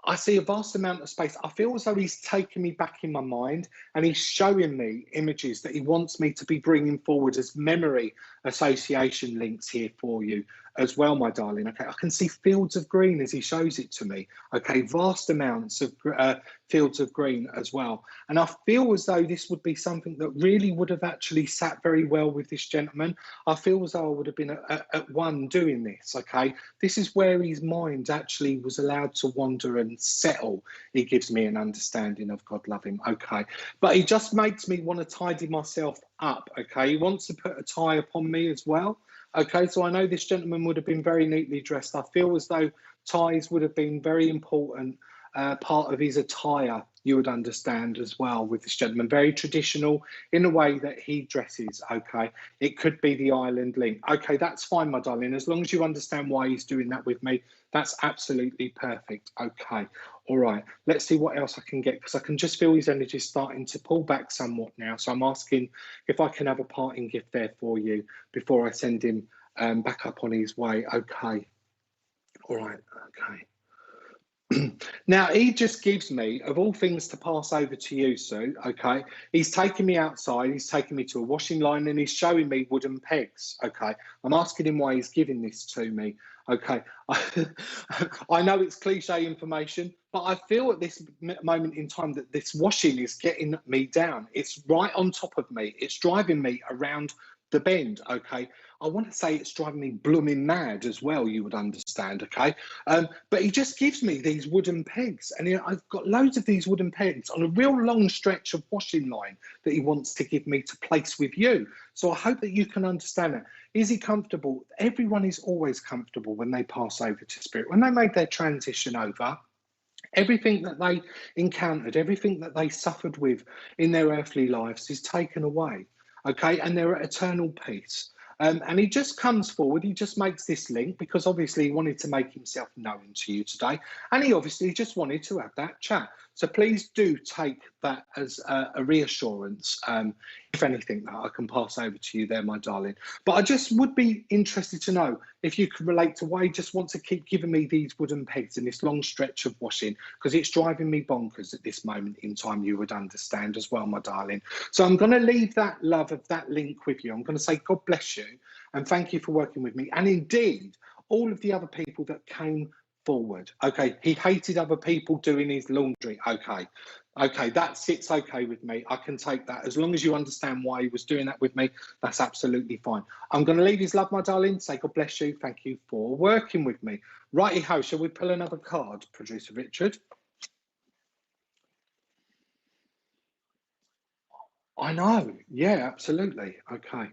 I see a vast amount of space. I feel as though he's taking me back in my mind and he's showing me images that he wants me to be bringing forward as memory association links here for you as well, my darling. Okay, I can see fields of green as he shows it to me. Okay, vast amounts of fields of green as well. And I feel as though this would be something that really would have actually sat very well with this gentleman. I feel as though I would have been at one doing this. Okay, this is where his mind actually was allowed to wander and settle. He gives me an understanding of God love him. Okay, but he just makes me want to tidy myself up. Okay, he wants to put a tie upon me as well. Okay, so I know this gentleman would have been very neatly dressed. I feel as though ties would have been very important part of his attire, you would understand as well with this gentleman. Very traditional in the way that he dresses, okay? It could be the island link. Okay, that's fine, my darling. As long as you understand why he's doing that with me, that's absolutely perfect. Okay, all right. Let's see what else I can get, because I can just feel his energy starting to pull back somewhat now. So I'm asking if I can have a parting gift there for you before I send him back up on his way. Okay, all right, okay. Now, he just gives me, of all things, to pass over to you, Sue, okay? He's taking me outside, he's taking me to a washing line, and he's showing me wooden pegs, okay? I'm asking him why he's giving this to me, okay? I know it's cliche information, but I feel at this moment in time that this washing is getting me down. It's right on top of me. It's driving me around the bend, okay? I want to say it's driving me blooming mad as well, you would understand, okay? But he just gives me these wooden pegs, and I've got loads of these wooden pegs on a real long stretch of washing line that he wants to give me to place with you. So I hope that you can understand that. Is he comfortable? Everyone is always comfortable when they pass over to spirit. When they made their transition over, everything that they encountered, everything that they suffered with in their earthly lives is taken away, okay? And they're at eternal peace. And he just comes forward, he just makes this link because obviously he wanted to make himself known to you today. And he obviously just wanted to have that chat. So please do take that as a reassurance, if anything, that I can pass over to you there, my darling. But I just would be interested to know if you could relate to why you just want to keep giving me these wooden pegs in this long stretch of washing, because it's driving me bonkers at this moment in time, you would understand as well, my darling. So I'm going to leave that love of that link with you. I'm going to say God bless you and thank you for working with me. And indeed, all of the other people that came forward. Okay, he hated other people doing his laundry. Okay, that sits okay with me. I can take that. As long as you understand why he was doing that with me, that's absolutely fine. I'm going to leave his love, my darling. Say God bless you. Thank you for working with me. Righty-ho, shall we pull another card, Producer Richard? I know. Yeah, absolutely. Okay.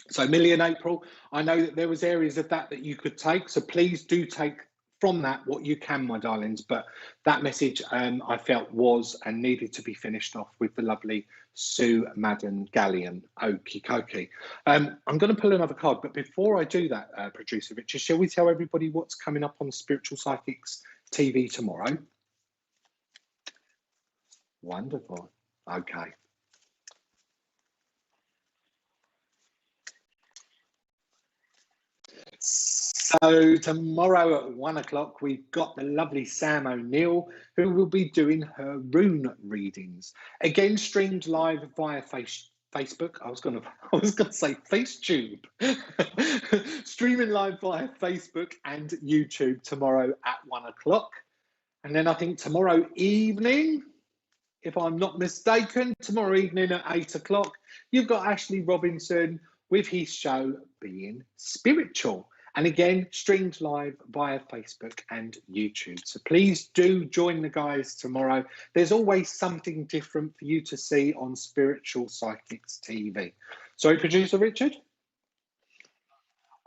So Millie and April, I know that there was areas of that you could take. So please do take from that what you can, my darlings. But that message I felt was and needed to be finished off with the lovely Sue Madden Galleon. Okie dokie. I'm going to pull another card. But before I do that, Producer Richard, shall we tell everybody what's coming up on Spiritual Psychics TV tomorrow? Wonderful. Okay. So tomorrow at 1 o'clock, we've got the lovely Sam O'Neill, who will be doing her rune readings. Again, streamed live via Facebook. I was gonna say FaceTube. Streaming live via Facebook and YouTube tomorrow at 1 o'clock. And then I think tomorrow evening, if I'm not mistaken, tomorrow evening at 8 o'clock, you've got Ashley Robinson with his show Being Spiritual. And again, streamed live via Facebook and YouTube. So please do join the guys tomorrow. There's always something different for you to see on Spiritual Psychics TV. Sorry, Producer Richard?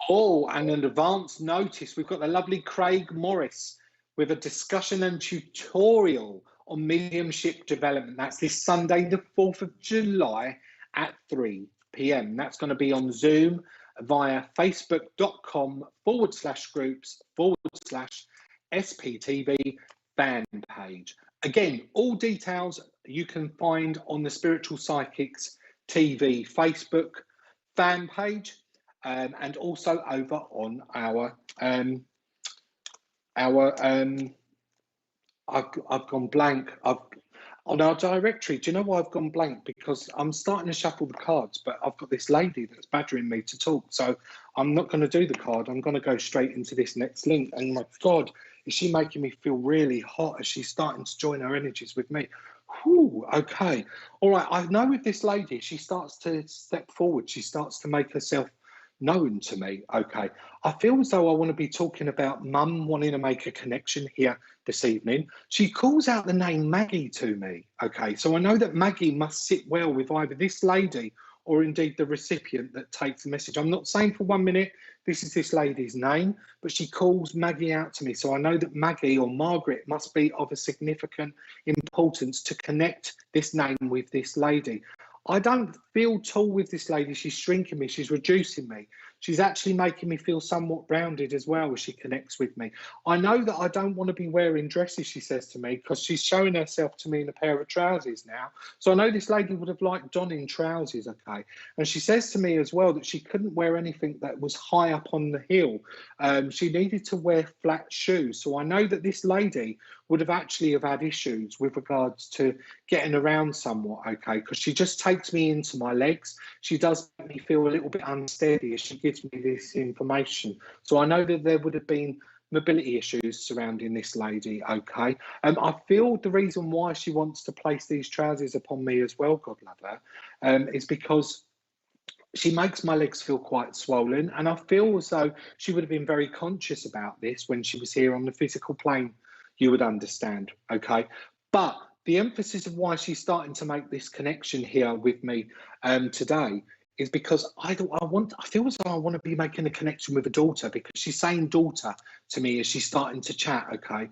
Oh, and an advance notice. We've got the lovely Craig Morris with a discussion and tutorial on mediumship development. That's this Sunday, the 4th of July at 3 p.m. That's going to be on Zoom via facebook.com/groups/SPTV fan page. Again, all details you can find on the Spiritual Psychics TV Facebook fan page, and also over on our I've gone blank. On our directory. Do you know why I've gone blank? Because I'm starting to shuffle the cards, but I've got this lady that's badgering me to talk. So I'm not going to do the card. I'm going to go straight into this next link. And my God, is she making me feel really hot as she's starting to join her energies with me? Whew, okay. All right. I know with this lady, she starts to step forward. She starts to make herself known to me. Okay. I feel as though I want to be talking about Mum wanting to make a connection here this evening. She calls out the name Maggie to me. Okay. So I know that Maggie must sit well with either this lady or indeed the recipient that takes the message. I'm not saying for 1 minute this is this lady's name, but she calls Maggie out to me. So I know that Maggie or Margaret must be of a significant importance to connect this name with this lady. I don't feel tall with this lady. She's shrinking me. She's reducing me. she's actually making me feel somewhat grounded as well as she connects with me. I know that I don't want to be wearing dresses, she says to me, because she's showing herself to me in a pair of trousers now. So I know this lady would have liked donning trousers, okay? And she says to me as well that she couldn't wear anything that was high up on the heel. She needed to wear flat shoes. So I know that this lady would have actually have had issues with regards to getting around somewhat, okay? Because she just takes me into my legs. She does make me feel a little bit unsteady as she gives me this information. So I know that there would have been mobility issues surrounding this lady, okay? I feel the reason why she wants to place these trousers upon me as well, God love her, is because she makes my legs feel quite swollen, and I feel as though she would have been very conscious about this when she was here on the physical plane, you would understand, okay? But the emphasis of why she's starting to make this connection here with me today is because I feel as though I want to be making a connection with a daughter, because she's saying daughter to me as she's starting to chat, okay?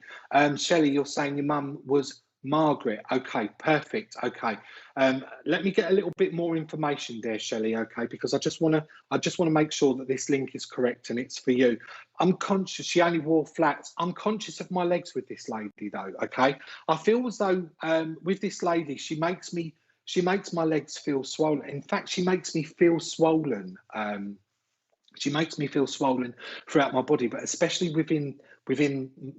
Shelley, you're saying your mum was Margaret. Okay, perfect. Okay. Let me get a little bit more information there, Shelley, okay, because I just want to make sure that this link is correct and it's for you. I'm conscious she only wore flats. I'm conscious of my legs with this lady though, okay? I feel as though with this lady, she makes my legs feel swollen. In fact, she makes me feel swollen. She makes me feel swollen throughout my body, but especially within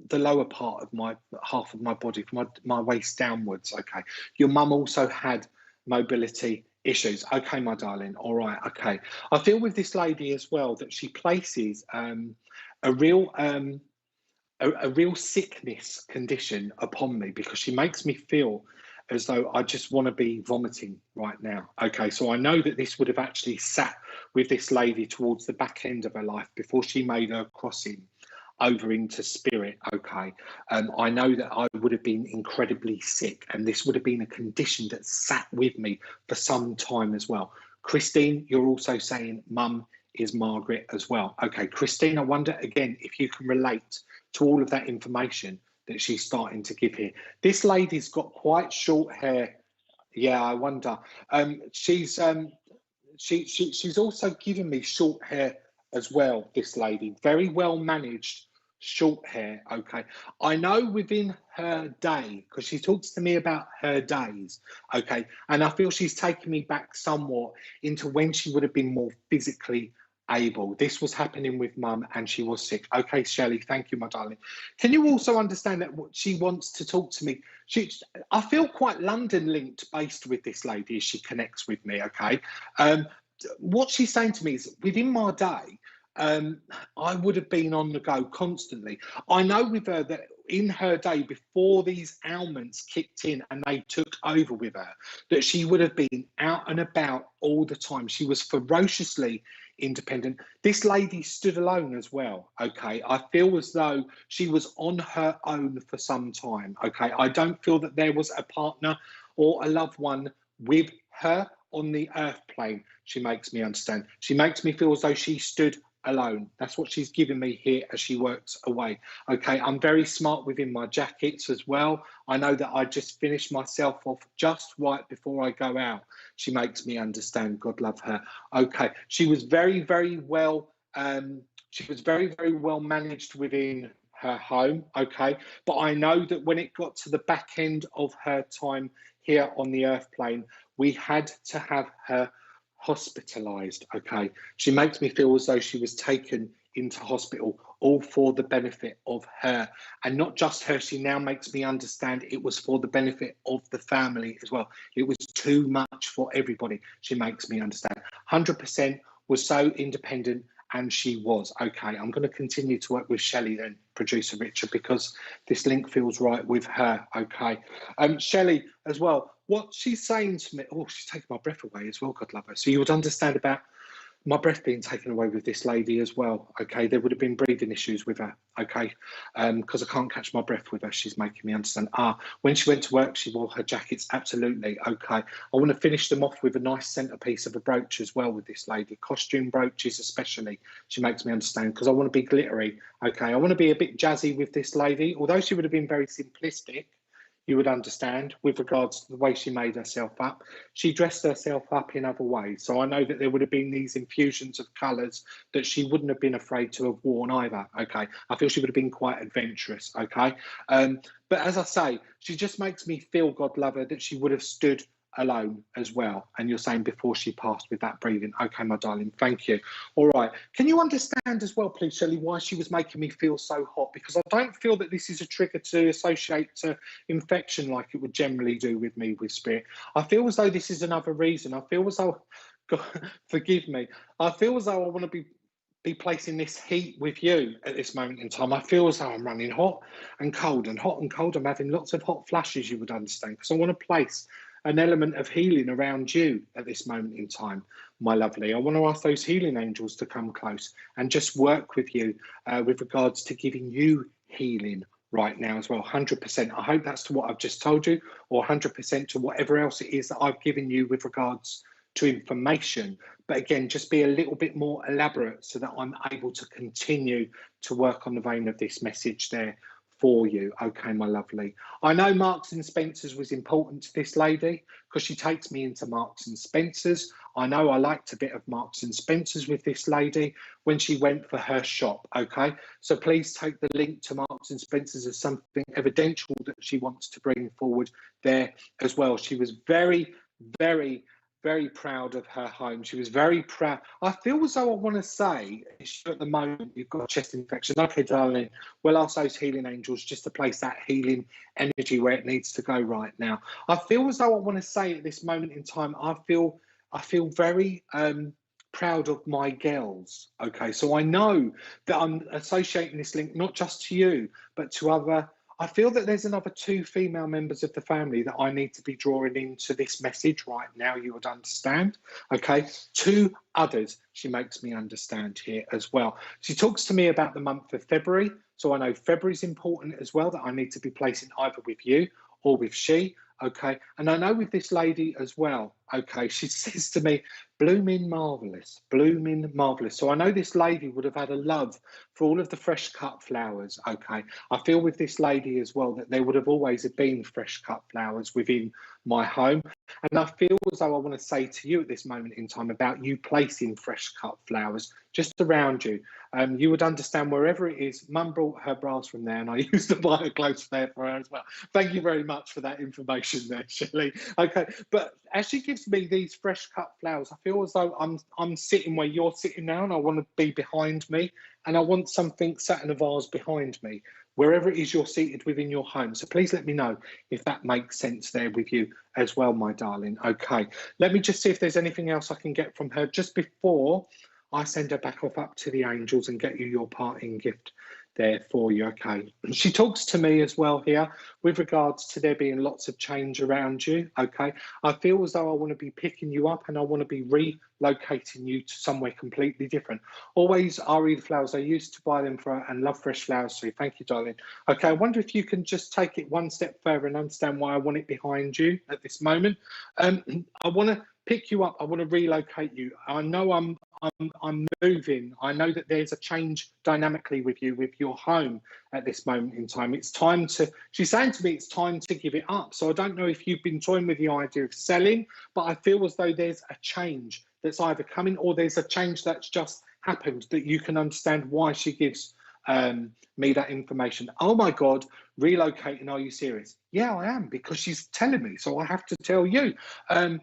the lower part of my half of my body, from my waist downwards. Okay. Your mum also had mobility issues. Okay, my darling. All right. Okay. I feel with this lady as well that she places a real sickness condition upon me, because she makes me feel as though I just want to be vomiting right now. Okay, so I know that this would have actually sat with this lady towards the back end of her life before she made her crossing over into spirit. Okay, I know that I would have been incredibly sick, and this would have been a condition that sat with me for some time as well. Christine, you're also saying mum is Margaret as well. Okay, Christine, I wonder again if you can relate to all of that information that she's starting to give here. This lady's got quite short hair. Yeah, I wonder. She's also given me short hair as well, this lady. Very well managed short hair, okay. I know within her day, because she talks to me about her days, okay, and I feel she's taken me back somewhat into when she would have been more physically able. This was happening with mum and she was sick. Okay, Shelley, thank you, my darling. Can you also understand that what she wants to talk to me? I feel quite London linked based with this lady as she connects with me, okay? What she's saying to me is within my day, I would have been on the go constantly. I know with her that in her day, before these ailments kicked in and they took over with her, that she would have been out and about all the time. She was ferociously independent. This lady stood alone as well, okay? I feel as though she was on her own for some time, okay? I don't feel that there was a partner or a loved one with her on the earth plane. She makes me understand. She makes me feel as though she stood alone. That's what she's giving me here as she works away. Okay, I'm very smart within my jackets as well. I know that I just finish myself off just right before I go out. She makes me understand. God love her. Okay, she was very, very well. She was very, very well managed within her home. Okay, but I know that when it got to the back end of her time here on the earth plane, we had to have her hospitalized. Okay, she makes me feel as though she was taken into hospital, all for the benefit of her, and not just her. She now makes me understand it was for the benefit of the family as well. It was too much for everybody. She makes me understand. 100% was so independent, and she was. Okay, I'm going to continue to work with Shelley then, producer Richard, because this link feels right with her. Okay, Shelley as well. What she's saying to me, oh, she's taking my breath away as well, God love her. So you would understand about my breath being taken away with this lady as well. Okay, there would have been breathing issues with her. Okay, because I can't catch my breath with her. She's making me understand. When she went to work, she wore her jackets. Absolutely. Okay, I want to finish them off with a nice centerpiece of a brooch as well with this lady. Costume brooches especially. She makes me understand, because I want to be glittery. Okay, I want to be a bit jazzy with this lady. Although she would have been very simplistic, you would understand, with regards to the way she made herself up. She dressed herself up in other ways. So I know that there would have been these infusions of colours that she wouldn't have been afraid to have worn either. Okay. I feel she would have been quite adventurous. Okay. But as I say, she just makes me feel, God love her, that she would have stood alone as well. And you're saying before she passed with that breathing. Okay, my darling, thank you. All right. Can you understand as well, please, Shelley, why she was making me feel so hot? Because I don't feel that this is a trigger to associate to infection like it would generally do with me with spirit. I feel as though this is another reason. I feel as though, God, forgive me, I feel as though I want to be placing this heat with you at this moment in time. I feel as though I'm running hot and cold and hot and cold. I'm having lots of hot flashes, you would understand, because I want to place an element of healing around you at this moment in time, my lovely. I want to ask those healing angels to come close and just work with you with regards to giving you healing right now as well, 100%. I hope that's to what I've just told you, or 100% to whatever else it is that I've given you with regards to information. But again, just be a little bit more elaborate so that I'm able to continue to work on the vein of this message there for you. Okay, my lovely. I know Marks and Spencer's was important to this lady because she takes me into Marks and Spencer's. I know I liked a bit of Marks and Spencer's with this lady when she went for her shop. Okay, so please take the link to Marks and Spencer's as something evidential that she wants to bring forward there as well. She was very, very, very proud of her home. She was very proud. I feel as though I want to say, at the moment, you've got a chest infection. Okay, darling, we'll ask those healing angels just to place that healing energy where it needs to go right now. I feel as though I want to say at this moment in time, I feel very proud of my girls. Okay, so I know that I'm associating this link not just to you, but to other. I feel that there's another 2 female members of the family that I need to be drawing into this message right now, you would understand. Okay, 2 others she makes me understand here as well. She talks to me about the month of February, so I know February is important as well, that I need to be placing either with you or with she. Okay, and I know with this lady as well, okay, she says to me, blooming marvellous, blooming marvellous. So I know this lady would have had a love for all of the fresh cut flowers, okay. I feel with this lady as well that there would have always been fresh cut flowers within my home. And I feel as though I want to say to you at this moment in time about you placing fresh cut flowers just around you. You would understand wherever it is. Mum brought her bras from there and I used to buy her clothes there for her as well. Thank you very much for that information there, Shelley. Okay, but as she gives me these fresh cut flowers, I feel as though I'm sitting where you're sitting now and I want to be behind me and I want something sat in a vase behind me, wherever it is you're seated within your home. So please let me know if that makes sense there with you as well, my darling. Okay, let me just see if there's anything else I can get from her just before I send her back off up to the angels and get you your parting gift there for you. Okay, she talks to me as well here with regards to there being lots of change around you. Okay, I feel as though I want to be picking you up and I want to be relocating you to somewhere completely different. Always RE the flowers. I used to buy them for and love fresh flowers too. Thank you, darling. Okay, I wonder if you can just take it one step further and understand why I want it behind you at this moment. I want to pick you up. I want to relocate you. I know I'm moving. I know that there's a change dynamically with you, with your home at this moment in time. It's time to, she's saying to me, it's time to give it up. So I don't know if you've been toying with the idea of selling, but I feel as though there's a change that's either coming or there's a change that's just happened that you can understand why she gives me that information. Oh my God, relocating, are you serious? Yeah, I am, because she's telling me, so I have to tell you. And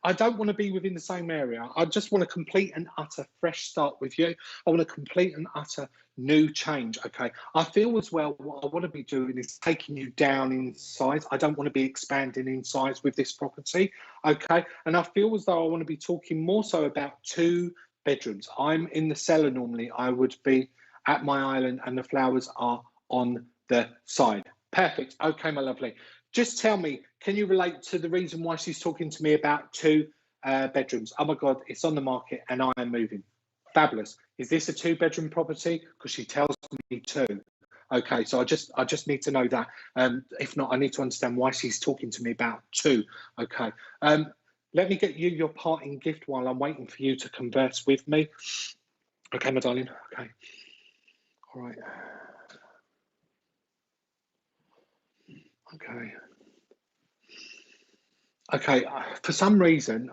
I don't want to be within the same area. I just want to complete an utter fresh start with you. I want to complete an utter new change, okay? I feel as well what I want to be doing is taking you down in size. I don't want to be expanding in size with this property, okay? And I feel as though I want to be talking more so about 2 bedrooms. I'm in the cellar normally. I would be at my island and the flowers are on the side. Perfect. Okay, my lovely. Just tell me, can you relate to the reason why she's talking to me about 2 bedrooms? Oh my God, it's on the market and I am moving. Fabulous. Is this a 2-bedroom property? Because she tells me 2. Okay, so I just need to know that. If not, I need to understand why she's talking to me about 2. Okay. Let me get you your parting gift while I'm waiting for you to converse with me. Okay, my darling. Okay. All right. Okay. Okay, for some reason,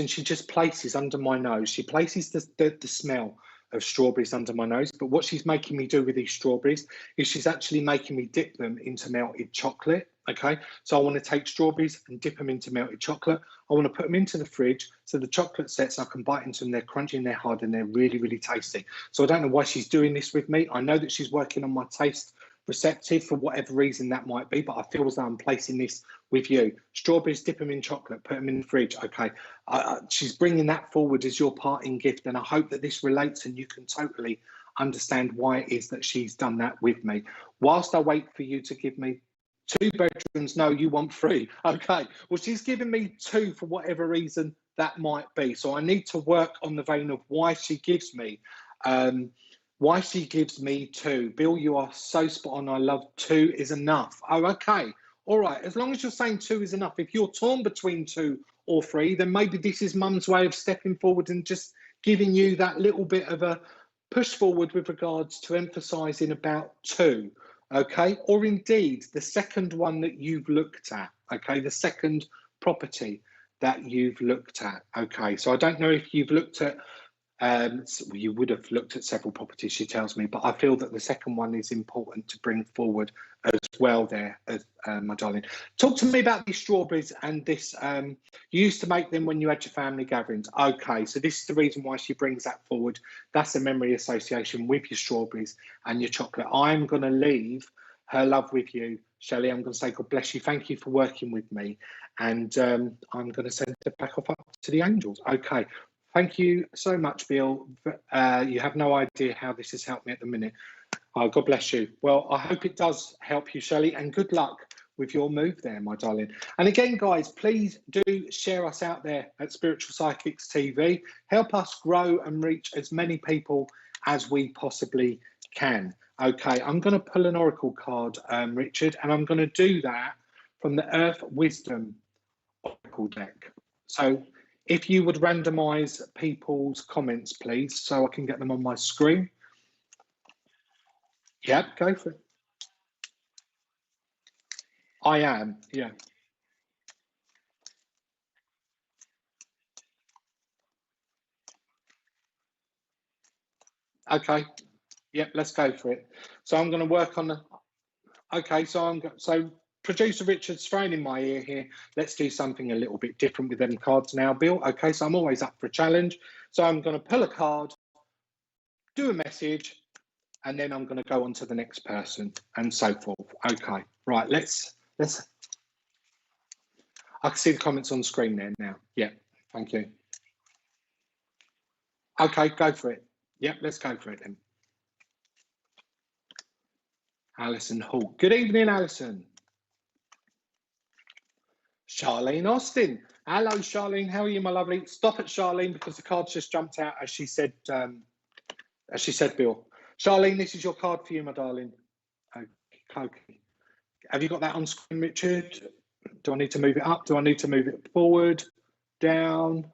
she just places under my nose. She places the smell of strawberries under my nose. But what she's making me do with these strawberries is she's actually making me dip them into melted chocolate. Okay, so I want to take strawberries and dip them into melted chocolate. I want to put them into the fridge so the chocolate sets. I can bite into them. They're crunchy and they're hard and they're really, really tasty. So I don't know why she's doing this with me. I know that she's working on my taste receptive for whatever reason that might be, but I feel as though I'm placing this with you. Strawberries, dip them in chocolate, put them in the fridge. Okay, she's bringing that forward as your parting gift, and I hope that this relates and you can totally understand why it is that she's done that with me. Whilst I wait for you to give me 2 bedrooms, no, you want 3. Okay, well, she's given me 2 for whatever reason that might be. So I need to work on the vein of why she gives me. Why she gives me 2. Bill, you are so spot on. I love 2 is enough. Oh, okay. All right. As long as you're saying 2 is enough. If you're torn between 2 or 3, then maybe this is mum's way of stepping forward and just giving you that little bit of a push forward with regards to emphasising about 2. Okay. Or indeed the second one that you've looked at. Okay. The second property that you've looked at. Okay. So I don't know if you've looked at so you would have looked at several properties, she tells me, but I feel that the second one is important to bring forward as well there, my darling. Talk to me about these strawberries and this, you used to make them when you had your family gatherings. Okay, so this is the reason why she brings that forward. That's a memory association with your strawberries and your chocolate. I'm going to leave her love with you, Shelley. I'm going to say, God bless you. Thank you for working with me. And I'm going to send it back off up to the angels. Okay. Thank you so much, Bill. You have no idea how this has helped me at the minute. Oh, God bless you. Well, I hope it does help you, Shelley, and good luck with your move there, my darling. And again, guys, please do share us out there at Spiritual Psychics TV. Help us grow and reach as many people as we possibly can. Okay, I'm going to pull an oracle card, Richard, and I'm going to do that from the Earth Wisdom Oracle deck. So if you would randomise people's comments, please, so I can get them on my screen. Yeah, go for it. I am, yeah. Okay, yeah, let's go for it. So I'm going to work on the. Okay, so producer Richard's thrown in my ear here. Let's do something a little bit different with them cards now, Bill. Okay, so I'm always up for a challenge. So I'm going to pull a card, do a message, and then I'm going to go on to the next person and so forth. Okay, right, let's. I can see the comments on the screen there now. Yeah, thank you. Okay, go for it. Yep, let's go for it then. Alison Hall. Good evening, Alison. Charlene Austin. Hello, Charlene. How are you, my lovely? Stop at Charlene because the card's just jumped out as she said, Bill. Charlene, this is your card for you, my darling. Okay. Have you got that on screen, Richard? Do I need to move it up? Do I need to move it forward? Down?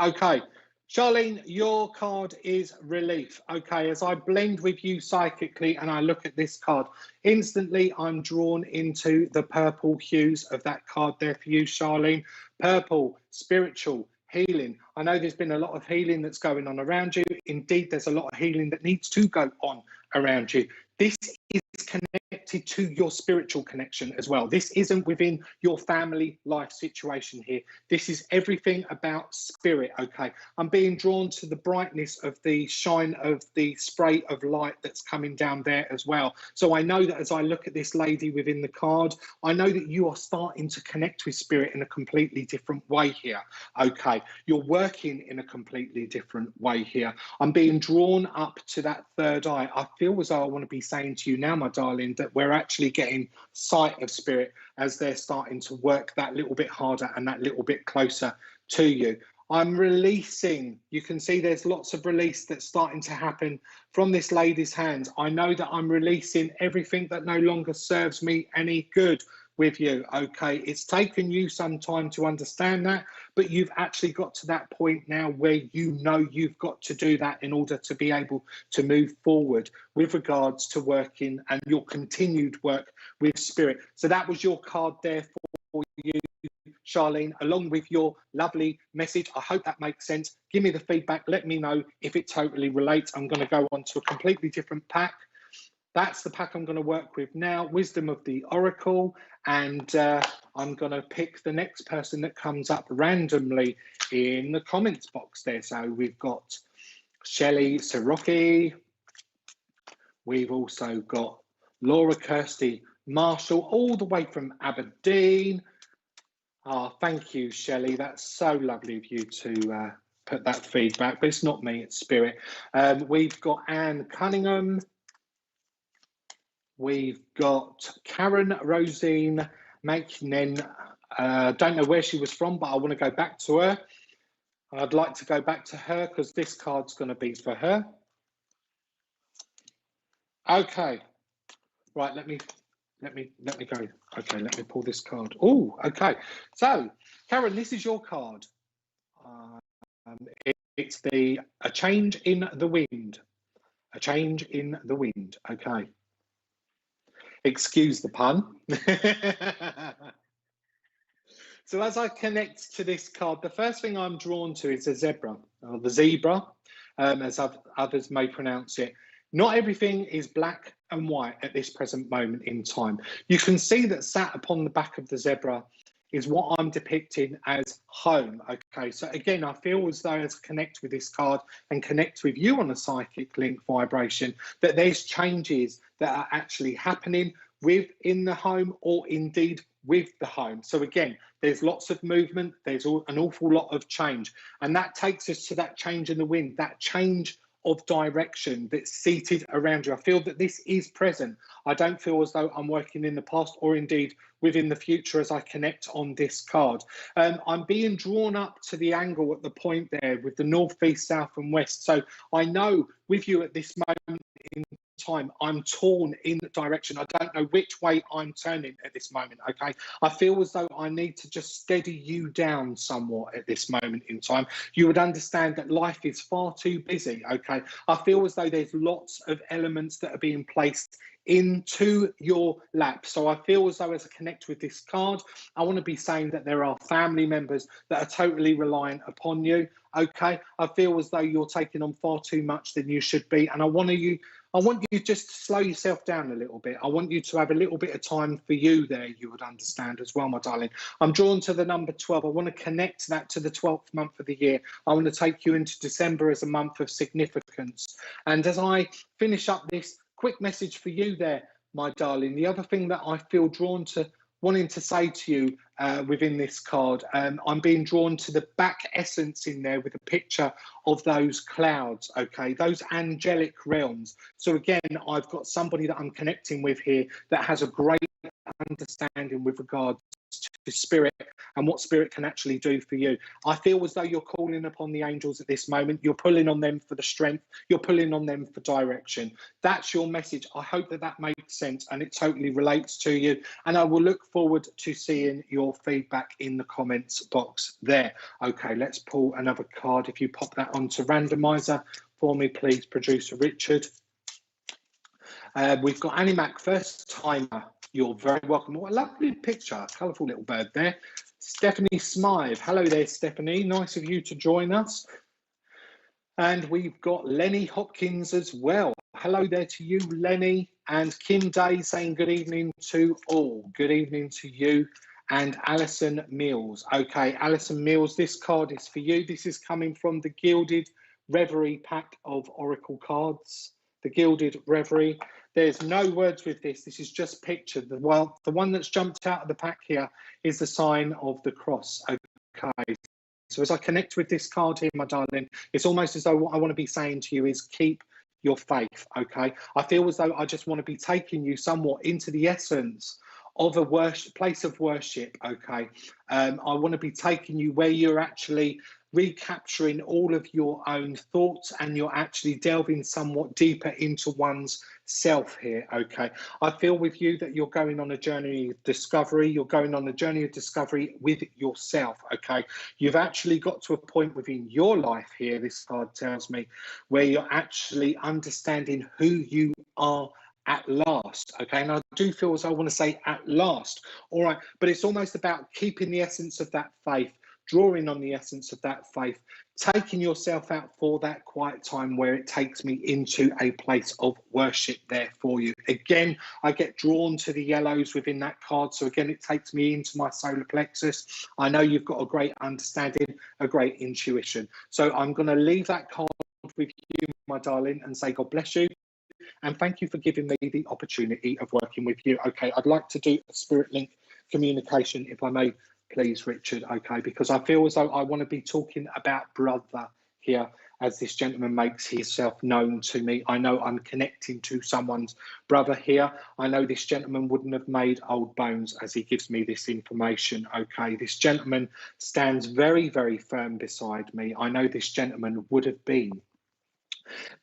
Okay. Charlene, your card is relief. Okay, as I blend with you psychically and I look at this card, instantly I'm drawn into the purple hues of that card there for you, Charlene. Purple, spiritual, healing. I know there's been a lot of healing that's going on around you. Indeed, there's a lot of healing that needs to go on around you. This is connected to your spiritual connection as well. This isn't within your family life situation here. This is everything about spirit, okay? I'm being drawn to the brightness of the shine of the spray of light that's coming down there as well. So I know that as I look at this lady within the card, I know that you are starting to connect with spirit in a completely different way here, okay? You're working in a completely different way here. I'm being drawn up to that third eye. I feel as though I want to be saying to you now, my darling, that we're actually getting sight of spirit as they're starting to work that little bit harder and that little bit closer to you. I'm releasing. You can see there's lots of release that's starting to happen from this lady's hands. I know that I'm releasing everything that no longer serves me any good. with you. Okay, it's taken you some time to understand that, but you've actually got to that point now where you know you've got to do that in order to be able to move forward with regards to working and your continued work with spirit. So that was your card there for you, Charlene, along with your lovely message. I hope that makes sense. Give me the feedback. Let me know if it totally relates. I'm going to go on to a completely different pack. That's the pack I'm going to work with now, Wisdom of the Oracle, and I'm going to pick the next person that comes up randomly in the comments box there. So we've got Shelley Sirocki, we've also got Laura Kirsty Marshall, all the way from Aberdeen. Oh, thank you, Shelley. That's so lovely of you to put that feedback, but it's not me, it's Spirit. We've got Anne Cunningham. We've got Karen Rosine Makinen. Don't know where she was from, but I want to go back to her. I'd like to go back to her because this card's going to be for her. Okay, right. Let me go. Okay, let me pull this card. Oh, okay. So, Karen, this is your card. It's a change in the wind. A change in the wind. Okay. Excuse the pun. So as I connect to this card, the first thing I'm drawn to is a zebra, or the zebra, as others may pronounce it. Not everything is black and white at this present moment in time. You can see that sat upon the back of the zebra is what I'm depicting as home. Okay, so again, I feel as though as I connect with this card and connect with you on a psychic link vibration, that there's changes that are actually happening within the home or indeed with the home. So again, there's lots of movement, there's an awful lot of change. And that takes us to that change in the wind, that change of direction that's seated around you. I feel that this is present. I don't feel as though I'm working in the past or indeed within the future as I connect on this card. I'm being drawn up to the angle at the point there with the north, east, south and west. So I know with you at this moment in time, I'm torn in the direction. I don't know which way I'm turning at this moment. Okay, I feel as though I need to just steady you down somewhat at this moment in time. You would understand that life is far too busy. Okay, I feel as though there's lots of elements that are being placed into your lap. So I feel as though as I connect with this card, I want to be saying that there are family members that are totally reliant upon you. Okay, I feel as though you're taking on far too much than you should be, and I want you just to slow yourself down a little bit. I want you to have a little bit of time for you there, you would understand as well, my darling. I'm drawn to the number 12. I want to connect that to the 12th month of the year. I want to take you into December as a month of significance. And as I finish up this quick message for you there, my darling, the other thing that I feel drawn to wanting to say to you within this card, I'm being drawn to the back essence in there with a picture of those clouds, okay, those angelic realms. So again, I've got somebody that I'm connecting with here that has a great understanding with regards to spirit and what spirit can actually do for you. I feel as though you're calling upon the angels at this moment. You're pulling on them for the strength. You're pulling on them for direction. That's your message. I hope that that makes sense and it totally relates to you. And I will look forward to seeing your feedback in the comments box there. Okay, let's pull another card. If you pop that onto randomizer for me, please, producer Richard. We've got Annie Mac, first timer. You're very welcome. What a lovely picture, colourful little bird there. Stephanie Smythe. Hello there, Stephanie. Nice of you to join us. And we've got Lenny Hopkins as well. Hello there to you, Lenny. And Kim Day saying good evening to all. Good evening to you. And Alison Mills. Okay, Alison Mills, this card is for you. This is coming from the Gilded Reverie pack of Oracle cards. The Gilded Reverie. There's no words with this. This is just pictured. The one that's jumped out of the pack here is the sign of the cross. Okay. So as I connect with this card here, my darling, it's almost as though what I want to be saying to you is keep your faith. Okay. I feel as though I just want to be taking you somewhat into the essence of a place of worship. Okay. I want to be taking you where you're actually recapturing all of your own thoughts, and you're actually delving somewhat deeper into one's self here. Okay, I feel with you that you're going on a journey of discovery. You're going on a journey of discovery with yourself. Okay, you've actually got to a point within your life here, this card tells me, where you're actually understanding who you are at last. Okay, and I do feel as I want to say at last. All right, but it's almost about keeping the essence of that faith, drawing on the essence of that faith, taking yourself out for that quiet time where it takes me into a place of worship there for you. Again, I get drawn to the yellows within that card. So again, it takes me into my solar plexus. I know you've got a great understanding, a great intuition. So I'm going to leave that card with you, my darling, and say God bless you. And thank you for giving me the opportunity of working with you. Okay, I'd like to do a spirit link communication, if I may, please, Richard. Okay, because I feel as though I want to be talking about brother here as this gentleman makes himself known to me. I know I'm connecting to someone's brother here. I know this gentleman wouldn't have made old bones as he gives me this information. Okay, this gentleman stands very, very firm beside me. I know this gentleman would have been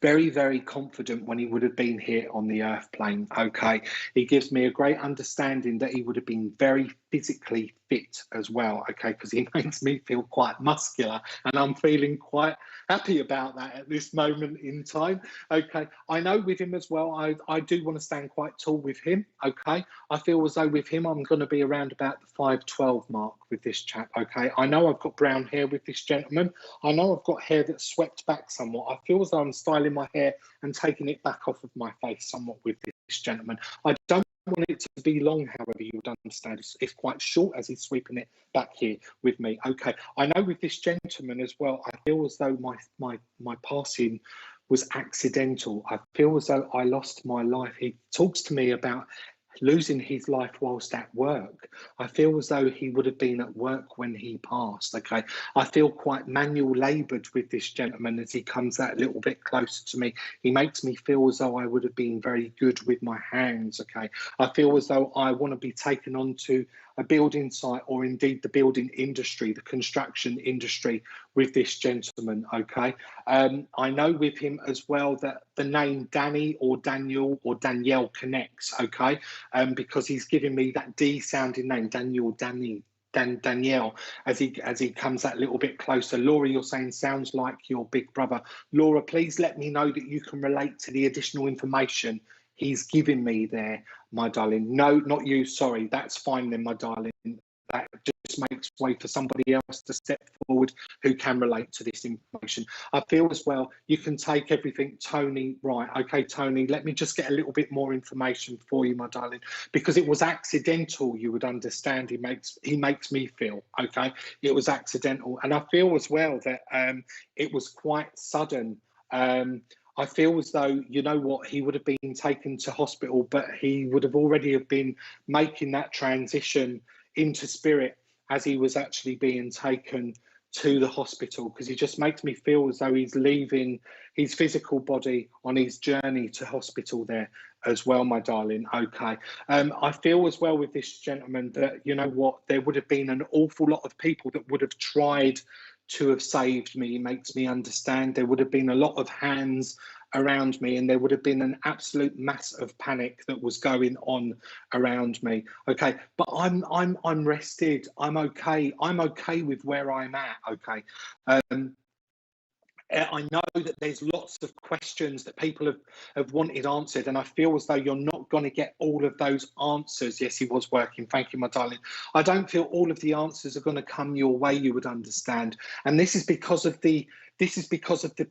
very, very confident when he would have been here on the earth plane. Okay, he gives me a great understanding that he would have been very physically fit as well. Okay, because he makes me feel quite muscular, and I'm feeling quite happy about that at this moment in time. Okay, I know with him as well, I do want to stand quite tall with him. Okay, I feel as though with him I'm going to be around about the 5'12" mark with this chap. Okay, I know I've got brown hair with this gentleman. I know I've got hair that's swept back somewhat. I feel as though I'm styling my hair and taking it back off of my face somewhat with this gentleman. I don't want it to be long, however, you would understand. It's quite short as he's sweeping it back here with me. Okay, I know with this gentleman as well, I feel as though my passing was accidental. I feel as though I lost my life. He talks to me about losing his life whilst at work. I feel as though he would have been at work when he passed. Okay, I feel quite manual laboured with this gentleman as he comes that little bit closer to me. He makes me feel as though I would have been very good with my hands. Okay, I feel as though I want to be taken on to a building site, or indeed the building industry, the construction industry, with this gentleman. Okay, I know with him as well that the name Danny or Daniel or Danielle connects. Okay, because he's giving me that D sounding name, Daniel, Danny, Danielle, as he comes that little bit closer. Laura, you're saying sounds like your big brother. Laura, please let me know that you can relate to the additional information he's giving me there, my darling. No, not you, sorry, that's fine then, my darling. That just makes way for somebody else to step forward who can relate to this information. I feel as well, you can take everything, Tony, right, okay, Tony, let me just get a little bit more information for you, my darling, because it was accidental, you would understand. He makes me feel, okay, it was accidental. And I feel as well that it was quite sudden. I feel as though, you know what, he would have been taken to hospital, but he would have already have been making that transition into spirit as he was actually being taken to the hospital, because he just makes me feel as though he's leaving his physical body on his journey to hospital there as well, my darling. Okay, I feel as well with this gentleman that, you know what, there would have been an awful lot of people that would have tried to have saved me. He makes me understand there would have been a lot of hands around me, and there would have been an absolute mass of panic that was going on around me. Okay, but I'm rested. I'm okay. I'm okay with where I'm at. Okay. I know that there's lots of questions that people have wanted answered, and I feel as though you're not going to get all of those answers. Yes, he was working. Thank you, my darling. I don't feel all of the answers are going to come your way, you would understand. And this is because of the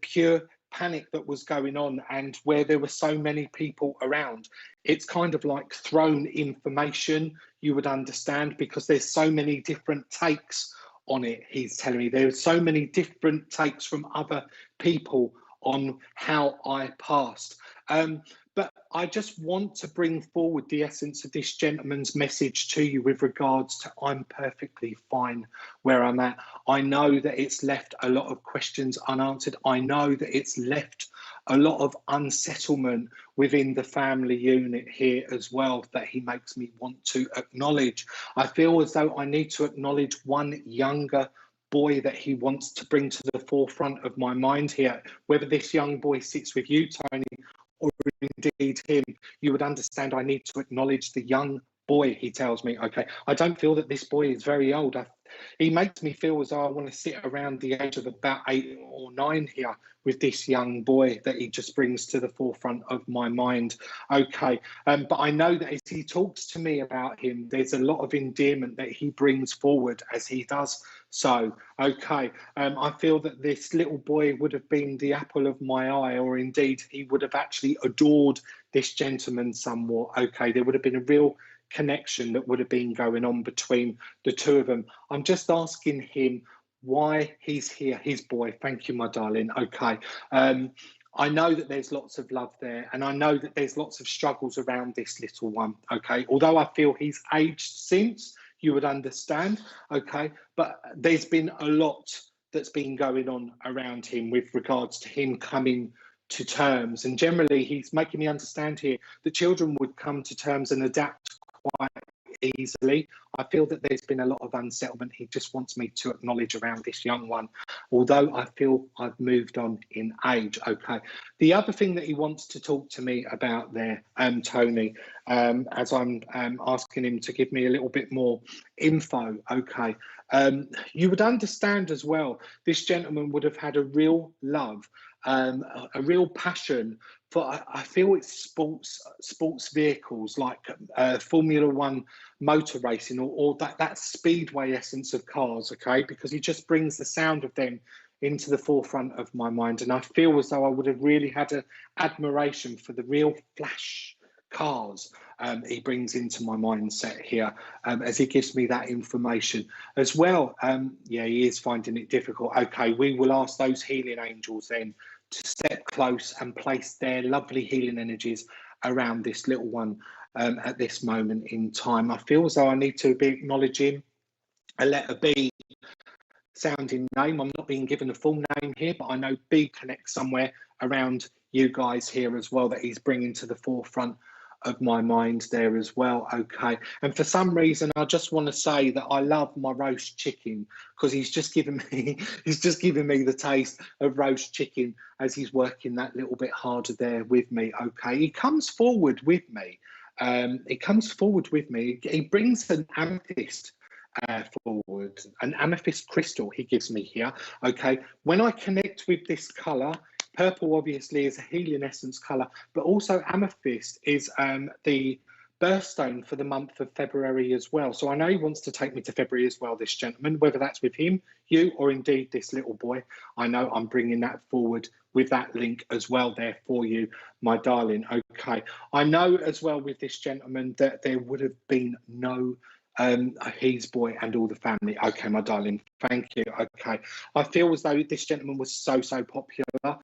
pure panic that was going on, and where there were so many people around. It's kind of like thrown information, you would understand, because there's so many different takes on it. He's telling me there's so many different takes from other people on how I passed. But I just want to bring forward the essence of this gentleman's message to you with regards to I'm perfectly fine where I'm at. I know that it's left a lot of questions unanswered. I know that it's left a lot of unsettlement within the family unit here as well that he makes me want to acknowledge. I feel as though I need to acknowledge one younger boy that he wants to bring to the forefront of my mind here. Whether this young boy sits with you, Tony, or indeed him, you would understand I need to acknowledge the young boy, he tells me. Okay, I don't feel that this boy is very old. He makes me feel as though I want to sit around the age of about 8 or 9 here with this young boy that he just brings to the forefront of my mind. Okay, but I know that as he talks to me about him, there's a lot of endearment that he brings forward as he does so. Okay, I feel that this little boy would have been the apple of my eye, or indeed he would have actually adored this gentleman somewhat. Okay, there would have been a real connection that would have been going on between the two of them. I'm just asking him why he's here, his boy. Thank you, my darling. Okay. I know that there's lots of love there, and I know that there's lots of struggles around this little one. Okay. Although I feel he's aged since, you would understand. Okay. But there's been a lot that's been going on around him with regards to him coming to terms. And generally, he's making me understand here that children would come to terms and adapt quite easily. I feel that there's been a lot of unsettlement he just wants me to acknowledge around this young one, although I feel I've moved on in age. Okay. The other thing that he wants to talk to me about there, Tony, as I'm asking him to give me a little bit more info. Okay. You would understand as well, this gentleman would have had a real love, a real passion for, I feel it's sports vehicles like Formula One motor racing, or that speedway essence of cars. Okay, because he just brings the sound of them into the forefront of my mind, and I feel as though I would have really had an admiration for the real flash cars he brings into my mindset here, as he gives me that information as well. Yeah, he is finding it difficult. Okay, we will ask those healing angels then to step close and place their lovely healing energies around this little one at this moment in time. I feel as though I need to be acknowledging a letter B sounding name. I'm not being given a full name here, but I know B connects somewhere around you guys here as well, that he's bringing to the forefront of my mind there as well. Okay, and for some reason I just want to say that I love my roast chicken, because he's just given me the taste of roast chicken as he's working that little bit harder there with me. Okay, he comes forward with me. He brings an amethyst forward, an amethyst crystal he gives me here. Okay, when I connect with this color, purple obviously is a healing essence colour, but also amethyst is the birthstone for the month of February as well. So I know he wants to take me to February as well, this gentleman, whether that's with him, you, or indeed this little boy. I know I'm bringing that forward with that link as well there for you, my darling. Okay, I know as well with this gentleman that there would have been no his boy and all the family. Okay, my darling, thank you. Okay, I feel as though this gentleman was so popular.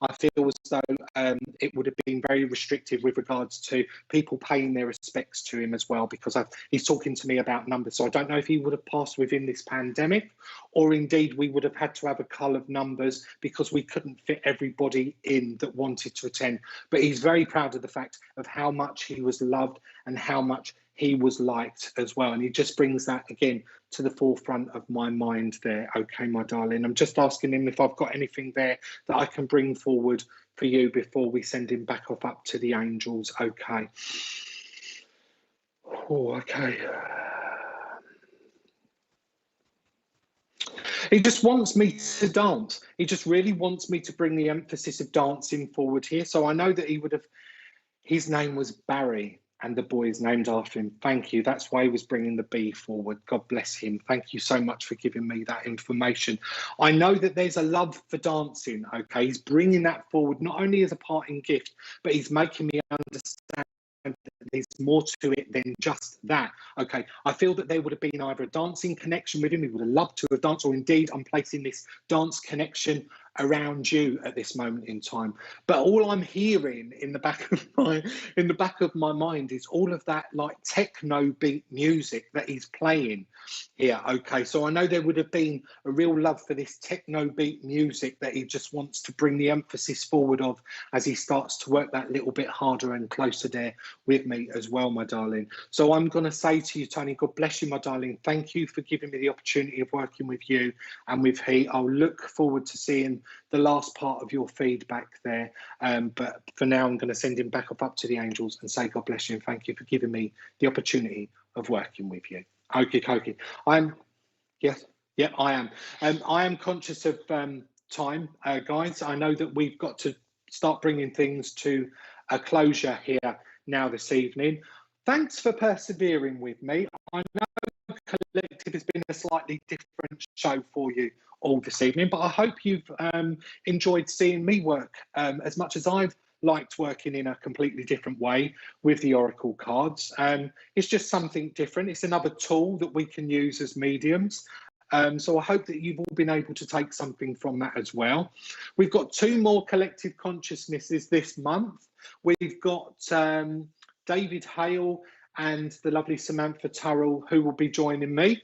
I feel as though it would have been very restrictive with regards to people paying their respects to him as well, because he's talking to me about numbers. So I don't know if he would have passed within this pandemic, or indeed we would have had to have a cull of numbers because we couldn't fit everybody in that wanted to attend. But he's very proud of the fact of how much he was loved and how much he was liked as well. And he just brings that again to the forefront of my mind there. Okay, my darling, I'm just asking him if I've got anything there that I can bring forward for you before we send him back off up to the angels. Okay. Oh, okay. He just wants me to dance. He just really wants me to bring the emphasis of dancing forward here. So I know that he would have, his name was Barry, and the boy is named after him. Thank you. That's why he was bringing the B forward. God bless him. Thank you so much for giving me that information. I know that there's a love for dancing. Okay, he's bringing that forward, not only as a parting gift, but he's making me understand that there's more to it than just that. Okay, I feel that there would have been either a dancing connection with him, he would have loved to have danced, or indeed I'm placing this dance connection around you at this moment in time. But all I'm hearing in the back of my mind is all of that like techno beat music that he's playing here. Okay, so I know there would have been a real love for this techno beat music that he just wants to bring the emphasis forward of as he starts to work that little bit harder and closer there with me as well, my darling. So I'm going to say to you, Tony, God bless you, my darling. Thank you for giving me the opportunity of working with you and with he. I'll look forward to seeing the last part of your feedback there. But for now, I'm going to send him back up to the angels and say, God bless you and thank you for giving me the opportunity of working with you. Okie dokie. Yes, yeah, I am. I am conscious of time, guys. I know that we've got to start bringing things to a closure here now this evening. Thanks for persevering with me. I know Collective has been a slightly different show for you all this evening, but I hope you've enjoyed seeing me work as much as I've liked working in a completely different way with the Oracle cards. It's just something different. It's another tool that we can use as mediums. So I hope that you've all been able to take something from that as well. We've got 2 more collective consciousnesses this month. We've got David Hale and the lovely Samantha Turrell, who will be joining me.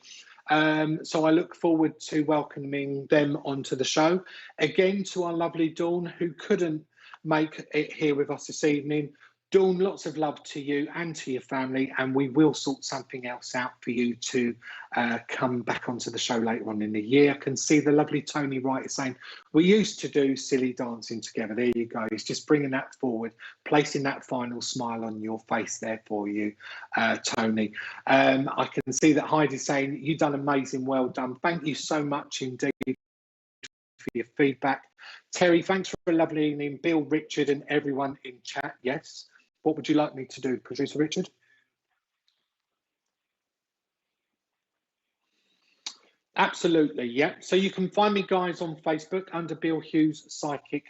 So I look forward to welcoming them onto the show. Again, to our lovely Dawn, who couldn't make it here with us this evening. Dawn, lots of love to you and to your family, and we will sort something else out for you to come back onto the show later on in the year. I can see the lovely Tony Wright saying, we used to do silly dancing together. There you go. It's just bringing that forward, placing that final smile on your face there for you, Tony. I can see that Heidi's saying, you've done amazing, well done. Thank you so much indeed for your feedback. Terry, thanks for a lovely evening. Bill, Richard and everyone in chat. Yes. What would you like me to do, Producer Richard? Absolutely, yeah. So you can find me, guys, on Facebook under Bill Hughes Psychic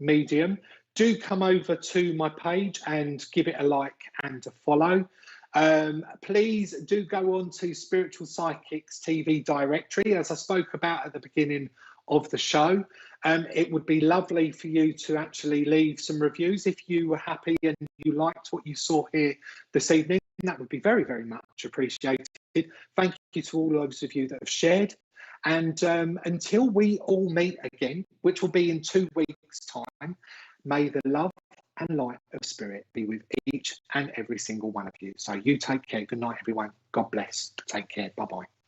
Medium. Do come over to my page and give it a like and a follow. Please do go on to Spiritual Psychics TV directory, as I spoke about at the beginning of the show. It would be lovely for you to actually leave some reviews if you were happy and you liked what you saw here this evening. That would be very, very much appreciated. Thank you to all those of you that have shared. And until we all meet again, which will be in 2 weeks' time, may the love and light of spirit be with each and every single one of you. So you take care. Good night, everyone. God bless. Take care. Bye-bye.